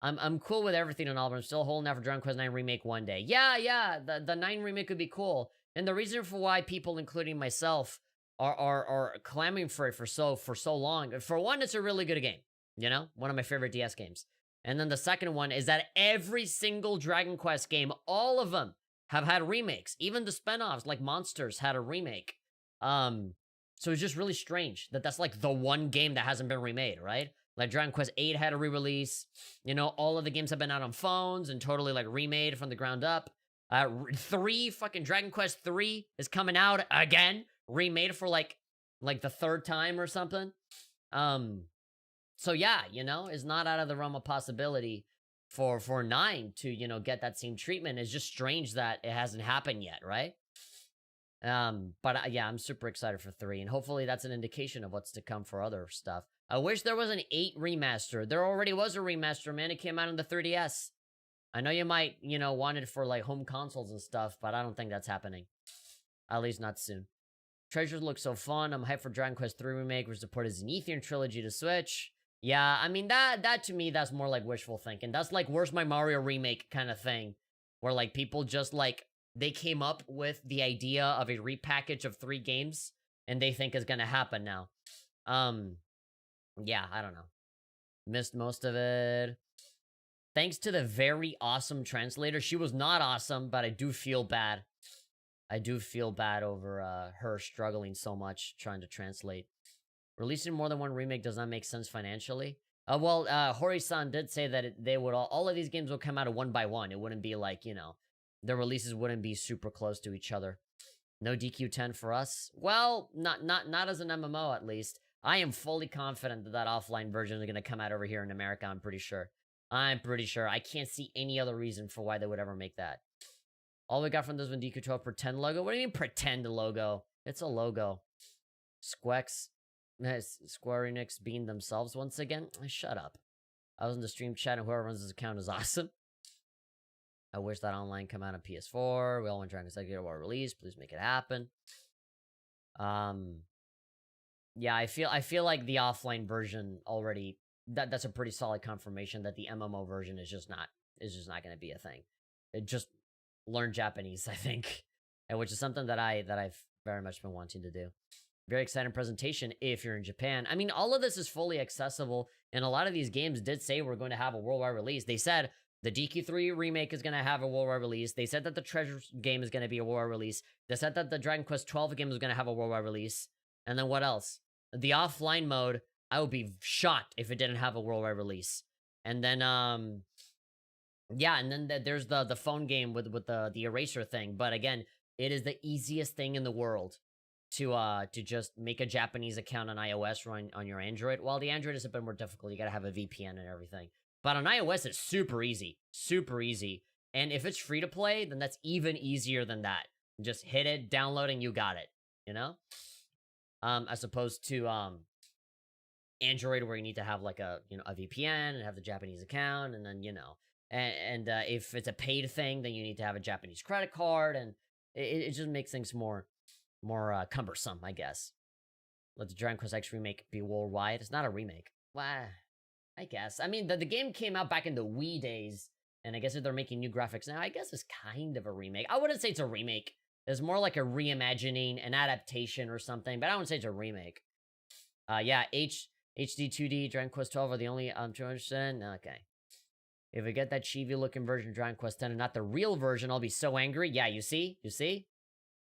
I'm cool with everything and all, but I'm still holding out for Dragon Quest 9 Remake one day. Yeah, the 9 Remake would be cool. And the reason for why people, including myself, are clamoring for it for so long. For one, it's a really good game. You know? One of my favorite DS games. And then the second one is that every single Dragon Quest game, all of them, have had remakes. Even the spinoffs, like Monsters, had a remake. So it's just really strange that that's like the one game that hasn't been remade, right? Like Dragon Quest VIII had a re-release. You know, all of the games have been out on phones and totally like remade from the ground up. Dragon Quest 3 is coming out again, remade for like the third time or something. So yeah, you know, it's not out of the realm of possibility for 9 to, you know, get that same treatment. It's just strange that it hasn't happened yet, right? But yeah, I'm super excited for 3, and hopefully that's an indication of what's to come for other stuff. I wish there was an 8 remaster. There already was a remaster, man. It came out on the 3DS. I know you might, you know, want it for like home consoles and stuff, but I don't think that's happening. At least not soon. Treasures look so fun. I'm hyped for Dragon Quest 3 Remake, which supported Zenithian trilogy to Switch. Yeah, I mean, that to me, that's more like wishful thinking. That's like, where's my Mario remake kind of thing. Where like people just like, they came up with the idea of a repackage of 3 games, and they think is gonna happen now. Yeah, I don't know. Missed most of it. Thanks to the very awesome translator. She was not awesome, but I do feel bad. I do feel bad over her struggling so much trying to translate. Releasing more than one remake does not make sense financially. Hori-san did say that they would all of these games will come out one by one. It wouldn't be like, you know, the releases wouldn't be super close to each other. No DQ10 for us. Well, not as an MMO at least. I am fully confident that offline version is going to come out over here in America. I'm pretty sure. I can't see any other reason for why they would ever make that. All we got from this one, DQ12 pretend logo. What do you mean pretend logo? It's a logo. Squex. Square Enix being themselves once again. Shut up. I was in the stream chat and whoever runs this account is awesome. I wish that online come out on PS4. We all want Dragon Quest War release. Please make it happen. Yeah, I feel like the offline version already that's a pretty solid confirmation that the MMO version is just not going to be a thing. It just learn Japanese, I think, and which is something that I've very much been wanting to do. Very exciting presentation if you're in Japan. I mean, all of this is fully accessible, and a lot of these games did say we're going to have a worldwide release. They said the DQ3 remake is going to have a worldwide release. They said that the Treasures game is going to be a worldwide release. They said that the Dragon Quest XII game is going to have a worldwide release. And then what else? The offline mode, I would be shocked if it didn't have a worldwide release. And then, yeah, and then there's the phone game with the eraser thing. But again, it is the easiest thing in the world to just make a Japanese account on iOS run on your Android. Well, the Android is a bit more difficult. You gotta have a VPN and everything. But on iOS, it's super easy. Super easy. And if it's free to play, then that's even easier than that. Just hit it, download, and you got it. You know? As opposed to Android, where you need to have like a VPN and have the Japanese account, and then and if it's a paid thing, then you need to have a Japanese credit card, and it just makes things more cumbersome, I guess. Let the Dragon Quest X remake be worldwide. It's not a remake. Well, I guess. I mean, the game came out back in the Wii days, and I guess if they're making new graphics now, I guess it's kind of a remake. I wouldn't say it's a remake. It's more like a reimagining, an adaptation or something, but I wouldn't say it's a remake. Yeah, HD 2D, Dragon Quest XII are the only I'm interested in. Okay. If we get that chibi looking version of Dragon Quest X and not the real version, I'll be so angry. Yeah, you see? You see?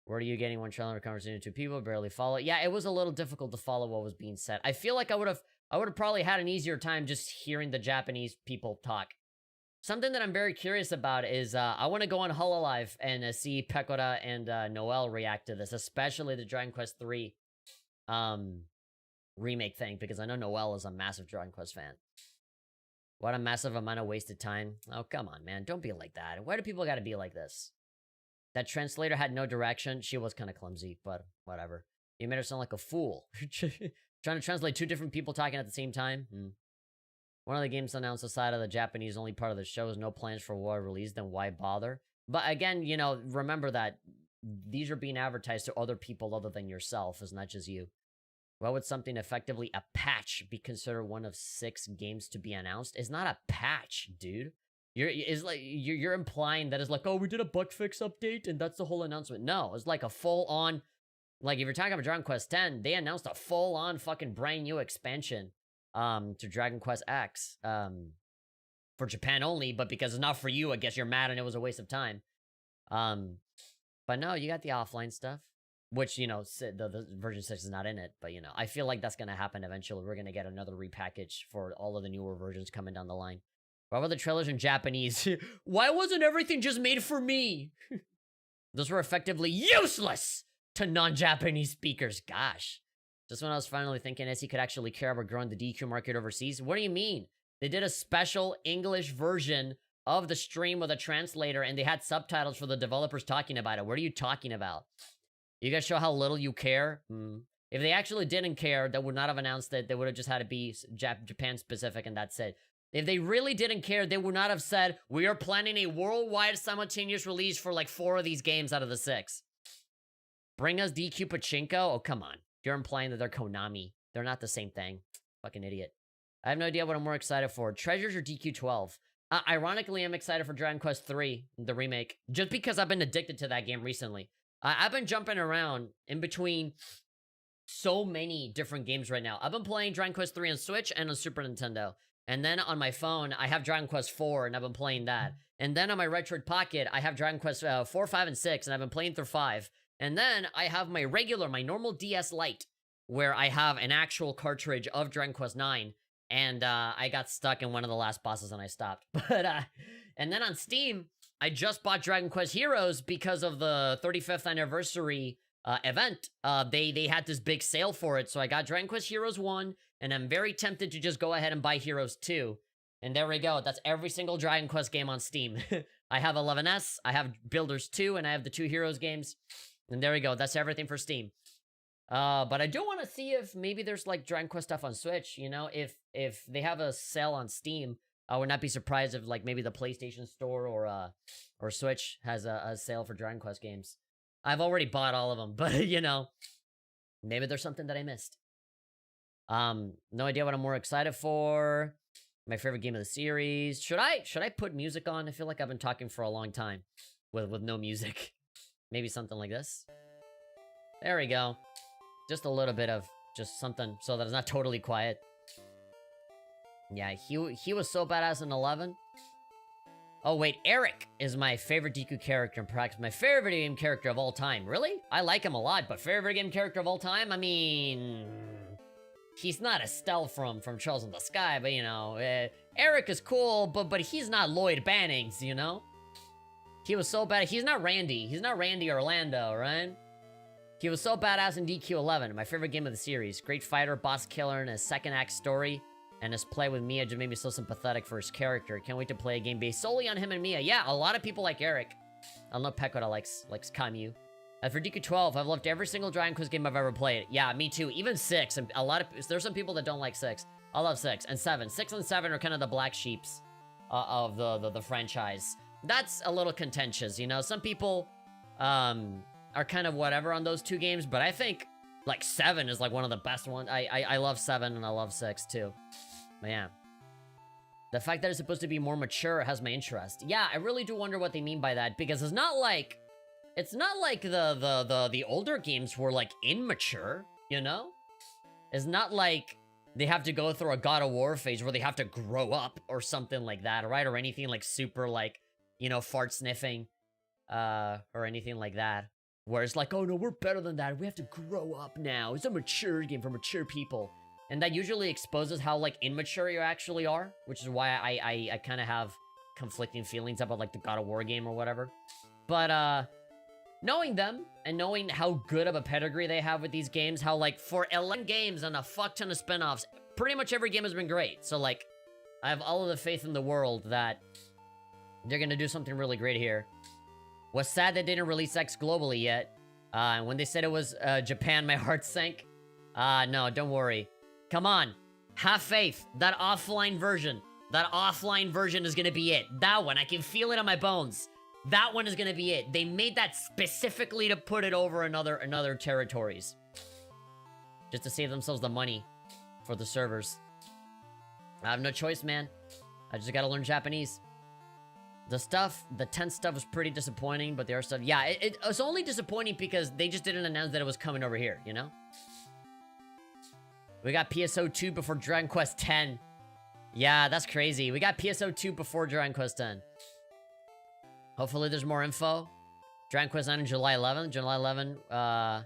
Where are you getting one trailer conversation to people? Barely follow. Yeah, it was a little difficult to follow what was being said. I feel like I would have probably had an easier time just hearing the Japanese people talk. Something that I'm very curious about is I want to go on Hololive and see Pekora and Noel react to this, especially the Dragon Quest III remake thing, because I know Noel is a massive Dragon Quest fan. What a massive amount of wasted time. Oh, come on, man. Don't be like that. Why do people gotta be like this? That translator had no direction. She was kind of clumsy, but whatever. You made her sound like a fool. Trying to translate two different people talking at the same time. One of the games announced aside of the Japanese only part of the show is no plans for war release, then why bother? But again, you know, remember that these are being advertised to other people other than yourself. It's not just you. Why would something effectively a patch be considered one of 6 games to be announced? It's not a patch, dude. You're implying that it's like, oh, we did a bug fix update and that's the whole announcement. No, it's like a full-on, like if you're talking about Dragon Quest X, they announced a full-on fucking brand new expansion to Dragon Quest X for Japan only, but because it's not for you, I guess you're mad and it was a waste of time. But no, you got the offline stuff. Which, you know, the version 6 is not in it, but, you know, I feel like that's going to happen eventually. We're going to get another repackage for all of the newer versions coming down the line. Why were the trailers in Japanese? Why wasn't everything just made for me? Those were effectively useless to non-Japanese speakers. Gosh. Just when I was finally thinking SE could actually care about growing the DQ market overseas. What do you mean? They did a special English version of the stream with a translator, and they had subtitles for the developers talking about it. What are you talking about? You guys show how little you care? If they actually didn't care, they would not have announced it. They would have just had to be Japan-specific, and that's it. If they really didn't care, they would not have said, we are planning a worldwide simultaneous release for like 4 of these games out of the 6. Bring us DQ Pachinko? Oh, come on. You're implying that they're Konami. They're not the same thing. Fucking idiot. I have no idea what I'm more excited for. Treasures or DQ12? Ironically, I'm excited for Dragon Quest III, the remake, just because I've been addicted to that game recently. I've been jumping around in between so many different games right now. I've been playing Dragon Quest III on Switch and on Super Nintendo. And then on my phone, I have Dragon Quest IV, and I've been playing that. And then on my Retroid Pocket, I have Dragon Quest 4, 5, and 6, and I've been playing through 5. And then I have my normal DS Lite, where I have an actual cartridge of Dragon Quest IX. And I got stuck in one of the last bosses, and I stopped. But and then on Steam, I just bought Dragon Quest Heroes because of the 35th anniversary event. They had this big sale for it, so I got Dragon Quest Heroes 1, and I'm very tempted to just go ahead and buy Heroes 2. And there we go. That's every single Dragon Quest game on Steam. I have 11S, I have Builders 2, and I have the 2 Heroes games. And there we go. That's everything for Steam. But I do want to see if maybe there's like Dragon Quest stuff on Switch, you know, if they have a sale on Steam. I would not be surprised if like maybe the PlayStation Store or Switch has a sale for Dragon Quest games. I've already bought all of them, but you know, maybe there's something that I missed. No idea what I'm more excited for. My favorite game of the series. Should I put music on? I feel like I've been talking for a long time with no music. Maybe something like this. There we go. Just a little bit of just something so that it's not totally quiet. Yeah, he was so badass in 11. Oh wait, Eric is my favorite Deku character and perhaps my favorite video game character of all time. Really? I like him a lot, but favorite game character of all time? I mean, he's not Estelle from Charles in the Sky, but you know, Eric is cool, but he's not Lloyd Bannings, you know? He was so bad. He's not Randy. He's not Randy Orlando, right? He was so badass in DQ11, my favorite game of the series. Great fighter, boss killer, and his second act story. And his play with Mia just made me so sympathetic for his character. Can't wait to play a game based solely on him and Mia. Yeah, a lot of people like Eric. I know Pekora likes Kamyu. As for DQ12, I've loved every single Dragon Quest game I've ever played. Yeah, me too. Even 6. And there's some people that don't like 6. I love 6 and 7. 6 and 7 are kind of the black sheeps of the franchise. That's a little contentious, you know. Some people are kind of whatever on those 2 games, but I think like 7 is like one of the best ones. I love 7 and I love 6 too. But yeah. The fact that it's supposed to be more mature has my interest. Yeah, I really do wonder what they mean by that, because it's not like the older games were like immature, you know? It's not like they have to go through a God of War phase where they have to grow up or something like that, right? Or anything like super like, you know, fart sniffing, or anything like that. Where it's like, oh no, we're better than that. We have to grow up now. It's a mature game for mature people. And that usually exposes how like immature you actually are, which is why I kind of have conflicting feelings about like the God of War game or whatever. But knowing them and knowing how good of a pedigree they have with these games, how like for 11 games and a fuck ton of spin-offs, pretty much every game has been great. So like, I have all of the faith in the world that they're gonna do something really great here. Was sad they didn't release X globally yet. And when they said it was Japan, my heart sank. No, don't worry. Come on, have faith. That offline version is gonna be it. That one, I can feel it on my bones. That one is gonna be it. They made that specifically to put it over another territories. Just to save themselves the money for the servers. I have no choice, man. I just gotta learn Japanese. The 10 stuff is pretty disappointing, but the other stuff, yeah, it was only disappointing because they just didn't announce that it was coming over here, you know? We got PSO 2 before Dragon Quest X. Yeah, that's crazy. We got PSO 2 before Dragon Quest X. Hopefully there's more info. Dragon Quest 9 on July 11th. July 11, oh,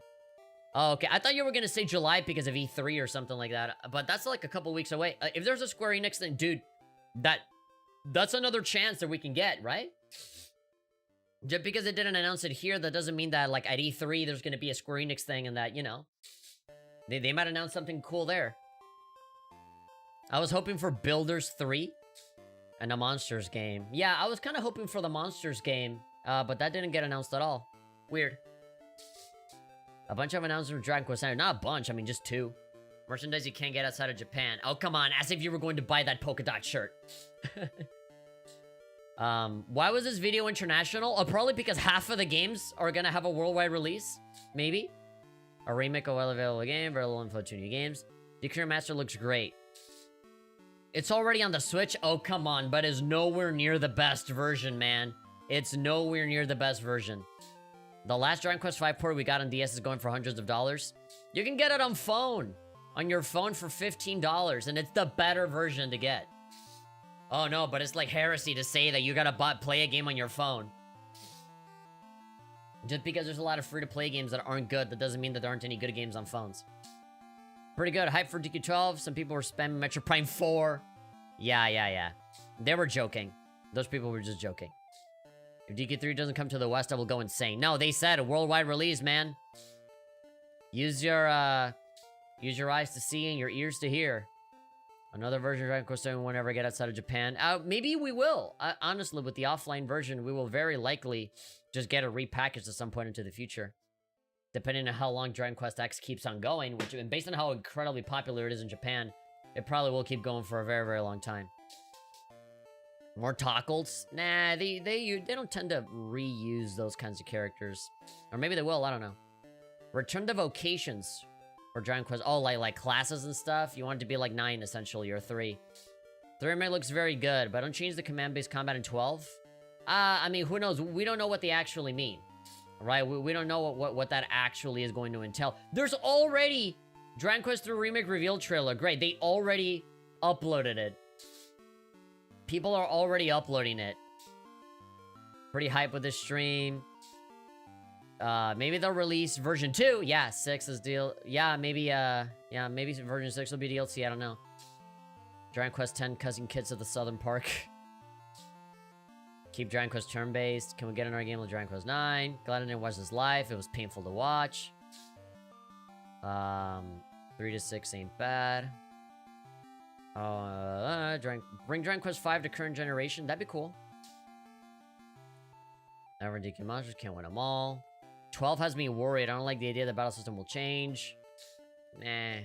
okay. I thought you were gonna say July because of E3 or something like that. But that's like a couple weeks away. If there's a Square Enix thing, dude, that's another chance that we can get, right? Just because it didn't announce it here, that doesn't mean that, like, at E3, there's gonna be a Square Enix thing and that, you know, they might announce something cool there. I was hoping for Builders 3 and a Monsters game. Yeah, I was kind of hoping for the Monsters game, but that didn't get announced at all. Weird. A bunch of announcements from Dragon Quest Center. Not a bunch, I mean, just 2. Merchandise you can't get outside of Japan. Oh, come on, as if you were going to buy that polka dot shirt. Why was this video international? Oh, probably because half of the games are gonna have a worldwide release. Maybe. A remake of a well-available game, very little info, 2 new games. Decree Master looks great. It's already on the Switch? Oh, come on, but it's nowhere near the best version, man. It's nowhere near the best version. The last Dragon Quest V port we got on DS is going for hundreds of dollars. You can get it on phone. On your phone for $15, and it's the better version to get. Oh no, but it's like heresy to say that you gotta play a game on your phone. Just because there's a lot of free-to-play games that aren't good, that doesn't mean that there aren't any good games on phones. Pretty good. Hype for DQ12. Some people were spamming Metro Prime 4. Yeah. They were joking. Those people were just joking. If DQ3 doesn't come to the West, I will go insane. No, they said a worldwide release, man. Use your eyes to see and your ears to hear. Another version of Dragon Quest VII won't ever get outside of Japan. Maybe we will. Honestly, with the offline version, we will very likely just get it repackaged at some point into the future. Depending on how long Dragon Quest X keeps on going, which, and based on how incredibly popular it is in Japan, it probably will keep going for a very, very long time. More Tockles? Nah, they don't tend to reuse those kinds of characters. Or maybe they will, I don't know. Return to Vocations. Or Dragon Quest, oh, like classes and stuff? You want it to be like 9, essentially, or 3. 3 Remake looks very good, but don't change the command-based combat in 12? I mean, who knows? We don't know what they actually mean. Right? We don't know what that actually is going to entail. There's already Dragon Quest III Remake reveal trailer. Great, they already uploaded it. People are already uploading it. Pretty hype with this stream. Maybe they'll release version 2. Yeah, 6 is deal. Yeah, maybe version 6 will be DLC. I don't know. Dragon Quest X Cousin Kids of the Southern Park. Keep Dragon Quest turn-based. Can we get another game with Dragon Quest 9? Glad I didn't watch this live. It was painful to watch. 3 to 6 ain't bad. Bring Dragon Quest 5 to current generation. That'd be cool. Never DQ monsters. Can't win them all. 12 has me worried. I don't like the idea the battle system will change. Nah.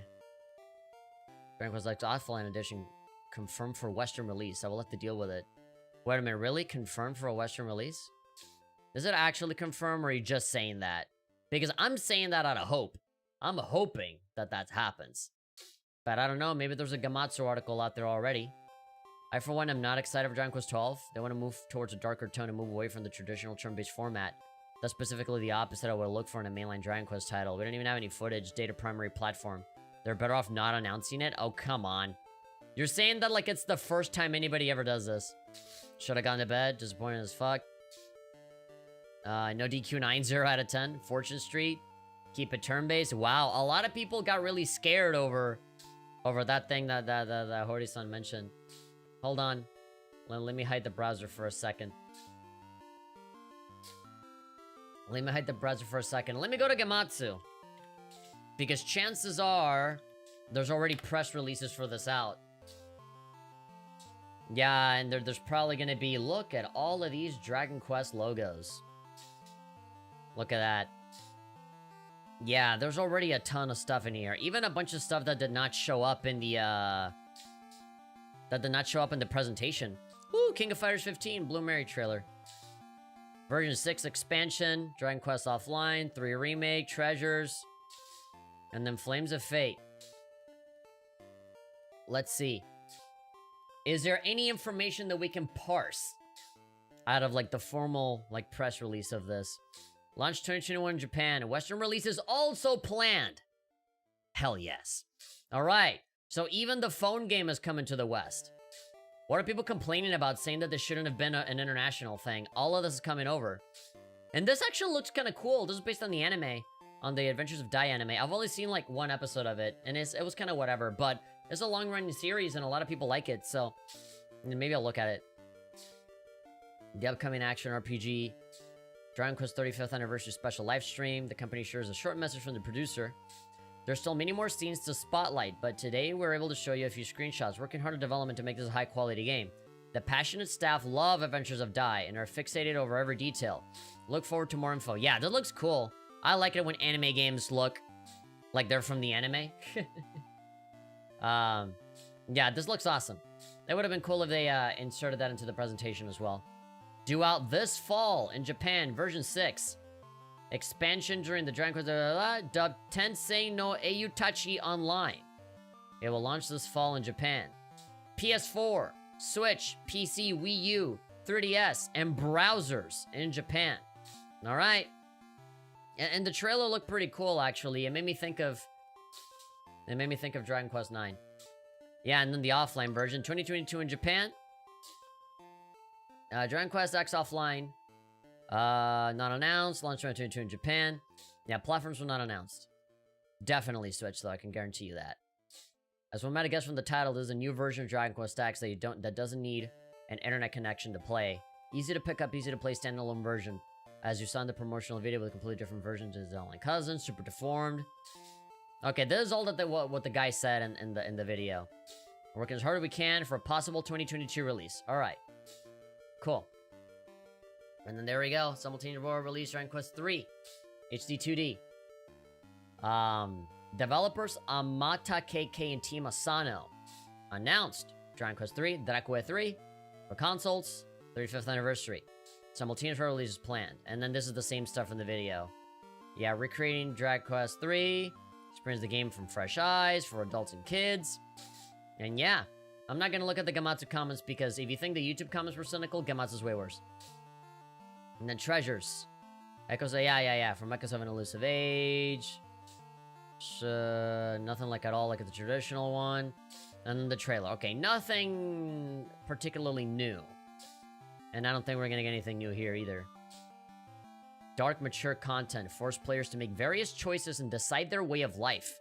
Dragon Quest X Offline Edition confirmed for Western release. I will have to deal with it. Wait a minute, really? Confirmed for a Western release? Is it actually confirmed, or are you just saying that? Because I'm saying that out of hope. I'm hoping that happens. But I don't know, maybe there's a Gamatsu article out there already. I, for one, am not excited for Dragon Quest 12. They want to move towards a darker tone and move away from the traditional turn-based format. That's specifically the opposite of what I look for in a mainline Dragon Quest title. We don't even have any footage, data primary platform. They're better off not announcing it? Oh, come on. You're saying that like it's the first time anybody ever does this. Should have gone to bed. Disappointed as fuck. No DQ 9, 0 out of 10. Fortune Street. Keep it turn-based. Wow, a lot of people got really scared over that thing that Hori-san mentioned. Hold on. Let me hide the browser for a second. Let me hide the browser for a second. Let me go to Gematsu. Because chances are there's already press releases for this out. Yeah, and there's probably gonna be, look at all of these Dragon Quest logos. Look at that. Yeah, there's already a ton of stuff in here. Even a bunch of stuff that did not show up in the, presentation. Woo, King of Fighters 15, Blue Mary trailer. Version 6 expansion, Dragon Quest Offline, 3 remake, treasures, and then Flames of Fate. Let's see. Is there any information that we can parse out of, like, the formal, like, press release of this? Launch 2021 in Japan. Western release is also planned. Hell yes. Alright, so even the phone game is coming to the West. What are people complaining about, saying that this shouldn't have been an international thing? All of this is coming over. And this actually looks kind of cool. This is based on the anime, on the Adventures of Dai anime. I've only seen, like, one episode of it, and it was kind of whatever, but it's a long-running series, and a lot of people like it, so maybe I'll look at it. The upcoming action RPG, Dragon Quest 35th Anniversary Special Live Stream. The company shares a short message from the producer. There's still many more scenes to spotlight, but today we're able to show you a few screenshots, working hard on development to make this a high-quality game. The passionate staff love Adventures of Dai and are fixated over every detail. Look forward to more info. Yeah, that looks cool. I like it when anime games look like they're from the anime. Yeah, this looks awesome. It would have been cool if they inserted that into the presentation as well. Due out this fall in Japan, version 6. Expansion during the Dragon Quest dubbed Tensei no Eiyutachi Online. It will launch this fall in Japan. PS4, Switch, PC, Wii U, 3DS, and browsers in Japan. Alright. And the trailer looked pretty cool, actually. It made me think of Dragon Quest IX. Yeah, and then the offline version, 2022 in Japan. Dragon Quest X Offline. Not announced. Launch 2022 in Japan. Yeah, platforms were not announced. Definitely Switch, though, I can guarantee you that. As one might have guessed from the title, there's a new version of Dragon Quest X that doesn't need an internet connection to play. Easy to pick up, easy to play standalone version. As you saw in the promotional video with a completely different version to his online cousin, super deformed. Okay, this is all that what the guy said in the video. We're working as hard as we can for a possible 2022 release. Alright. Cool. And then there we go. Simultaneous world release Dragon Quest III. HD 2D. Developers Amata KK and Team Asano announced Dragon Quest III, Dracula 3 for consoles, 35th anniversary. Simultaneous world release is planned. And then this is the same stuff from the video. Yeah, recreating Dragon Quest III. Experience the game from fresh eyes for adults and kids. And yeah, I'm not gonna look at the Gematsu comments because if you think the YouTube comments were cynical, Gematsu's way worse. And then treasures. Echoes, yeah. From Echoes of an Elusive Age. Nothing like at all like the traditional one. And then the trailer. Okay, nothing particularly new. And I don't think we're gonna get anything new here either. Dark, mature content. Force players to make various choices and decide their way of life.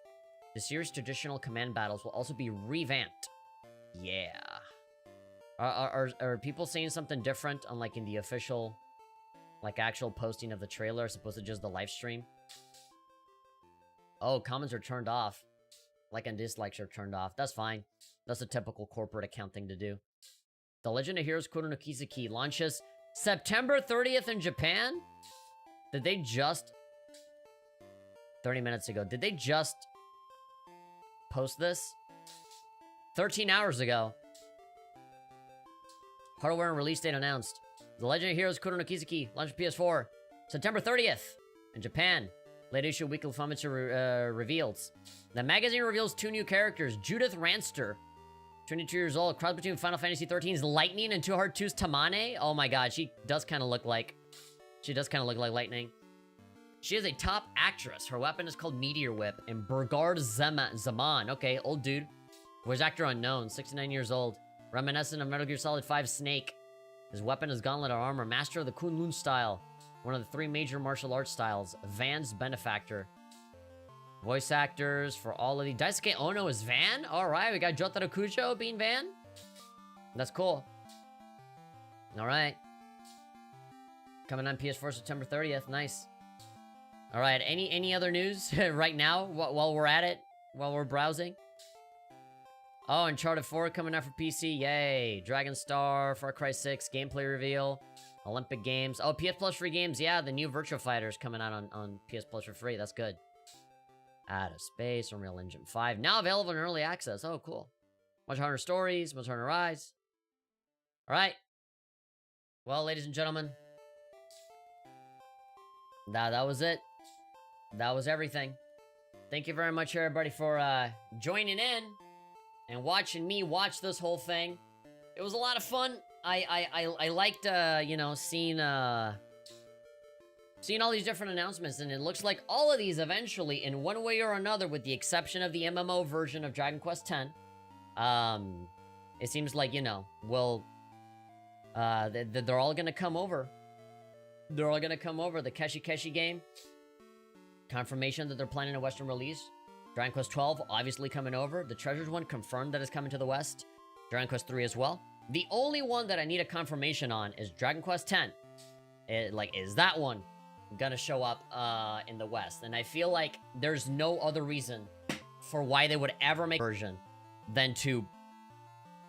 The series' traditional command battles will also be revamped. Yeah. Are people saying something different on, like, in the official, like, actual posting of the trailer as opposed to just the live stream? Oh, comments are turned off. Like, and dislikes are turned off. That's fine. That's a typical corporate account thing to do. The Legend of Heroes Kuro no Kizuki launches September 30th in Japan? Did they just... 30 minutes ago. Did they just post this? 13 hours ago. Hardware and release date announced. The Legend of Heroes Kuro no Kizuki launched PS4 September 30th in Japan. Late issue weekly performance revealed. The magazine reveals 2 new characters. Judith Ranster, 22 years old, cross between Final Fantasy XIII's Lightning and 2 Heart 2's Tamane. Oh my god, she does kind of look like... She does kind of look like Lightning. She is a top actress. Her weapon is called Meteor Whip. And Burgard Zaman. Okay, old dude. Voice actor unknown. 69 years old. Reminiscent of Metal Gear Solid 5 Snake. His weapon is Gauntlet of Armor. Master of the Kunlun style. One of the 3 major martial arts styles. Van's benefactor. Voice actors for all of the... Daisuke Ono is Van? Alright, we got Jotaro Kujo being Van. That's cool. Alright. Coming on PS4 September 30th. Nice. Alright, any other news right now while we're at it? While we're browsing? Oh, Uncharted 4 coming out for PC. Yay. Dragon Star, Far Cry 6, gameplay reveal. Olympic Games. Oh, PS Plus free games. Yeah, the new Virtua Fighter's coming out on PS Plus for free. That's good. Out of Space, Unreal Engine 5. Now available in early access. Oh, cool. Much Hunter Stories, Much Hunter Rise. Alright. Well, ladies and gentlemen. That was it. That was everything. Thank you very much, everybody, for joining in and watching me watch this whole thing. It was a lot of fun. I liked, you know, seeing all these different announcements, and it looks like all of these eventually, in one way or another, with the exception of the MMO version of Dragon Quest X, it seems like, you know, well, they're all gonna come over. They're all gonna come over. The Keshi game, confirmation that they're planning a Western release. Dragon Quest XII, obviously coming over. The Treasures one, confirmed that it's coming to the West. Dragon Quest III as well. The only one that I need a confirmation on is Dragon Quest X. Is that one gonna show up in the West? And I feel like there's no other reason for why they would ever make a version than to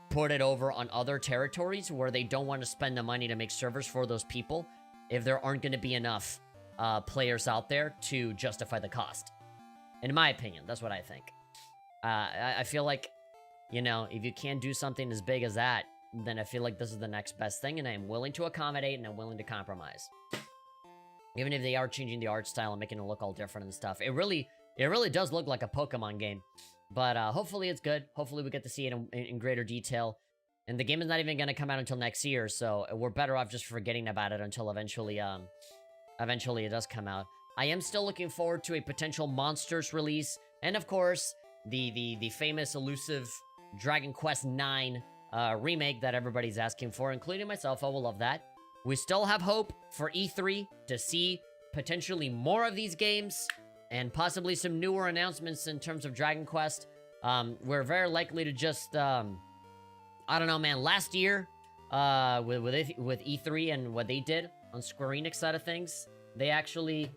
put it over on other territories where they don't want to spend the money to make servers for those people if there aren't going to be enough players out there to justify the cost. In my opinion, that's what I think. I feel like, you know, if you can't do something as big as that, then I feel like this is the next best thing, and I'm willing to accommodate, and I'm willing to compromise. Even if they are changing the art style and making it look all different and stuff. It really does look like a Pokemon game. But hopefully it's good. Hopefully we get to see it in greater detail. And the game is not even going to come out until next year, so we're better off just forgetting about it until eventually it does come out. I am still looking forward to a potential Monsters release, and of course, the famous elusive Dragon Quest IX remake that everybody's asking for, including myself. I will love that. We still have hope for E3 to see potentially more of these games, and possibly some newer announcements in terms of Dragon Quest. We're very likely to just, I don't know, man. Last year, with E3 and what they did on Square Enix side of things, they actually,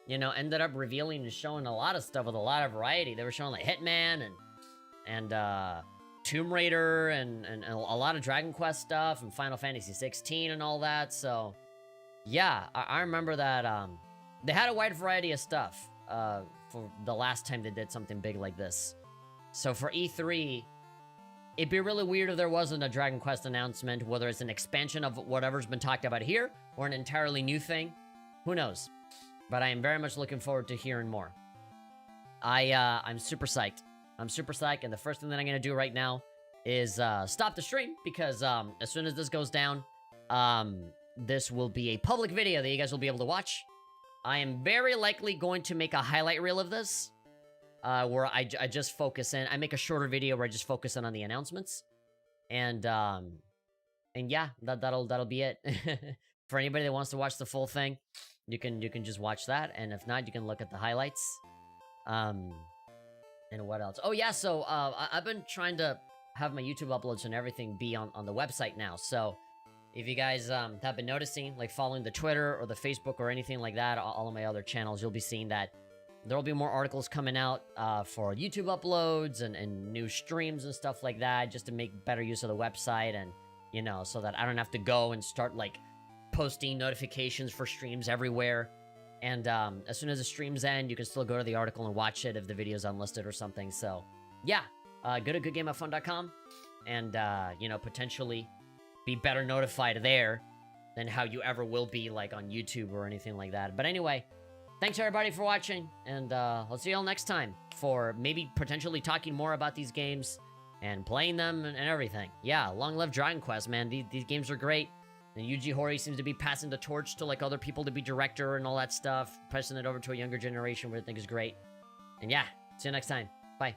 you know, ended up revealing and showing a lot of stuff with a lot of variety. They were showing like Hitman and Tomb Raider and a lot of Dragon Quest stuff and Final Fantasy 16 and all that. So, yeah, I remember that they had a wide variety of stuff for the last time they did something big like this. So for E3, it'd be really weird if there wasn't a Dragon Quest announcement, whether it's an expansion of whatever's been talked about here or an entirely new thing. Who knows? But I am very much looking forward to hearing more. I'm super psyched. I'm super psyched, and the first thing that I'm gonna do right now is stop the stream, because as soon as this goes down, this will be a public video that you guys will be able to watch. I am very likely going to make a highlight reel of this, where I just focus in. I make a shorter video where I just focus in on the announcements, and yeah, that'll be it. For anybody that wants to watch the full thing, you can just watch that, and if not, you can look at the highlights. And what else? Oh yeah, so I've been trying to have my YouTube uploads and everything be on the website now. So if you guys have been noticing, like following the Twitter or the Facebook or anything like that, all of my other channels, you'll be seeing that there'll be more articles coming out for YouTube uploads and new streams and stuff like that, just to make better use of the website, and, you know, so that I don't have to go and start, like, posting notifications for streams everywhere. And as soon as the streams end, you can still go to the article and watch it if the video's unlisted or something. So, yeah, go to goodgameoffun.com and, you know, potentially be better notified there than how you ever will be, like, on YouTube or anything like that. But anyway, thanks everybody for watching, and I'll see you all next time for maybe potentially talking more about these games and playing them and everything. Yeah, long live Dragon Quest, man. These games are great. And Yuji Horii seems to be passing the torch to like other people to be director and all that stuff, passing it over to a younger generation, which I think is great. And yeah, see you next time. Bye.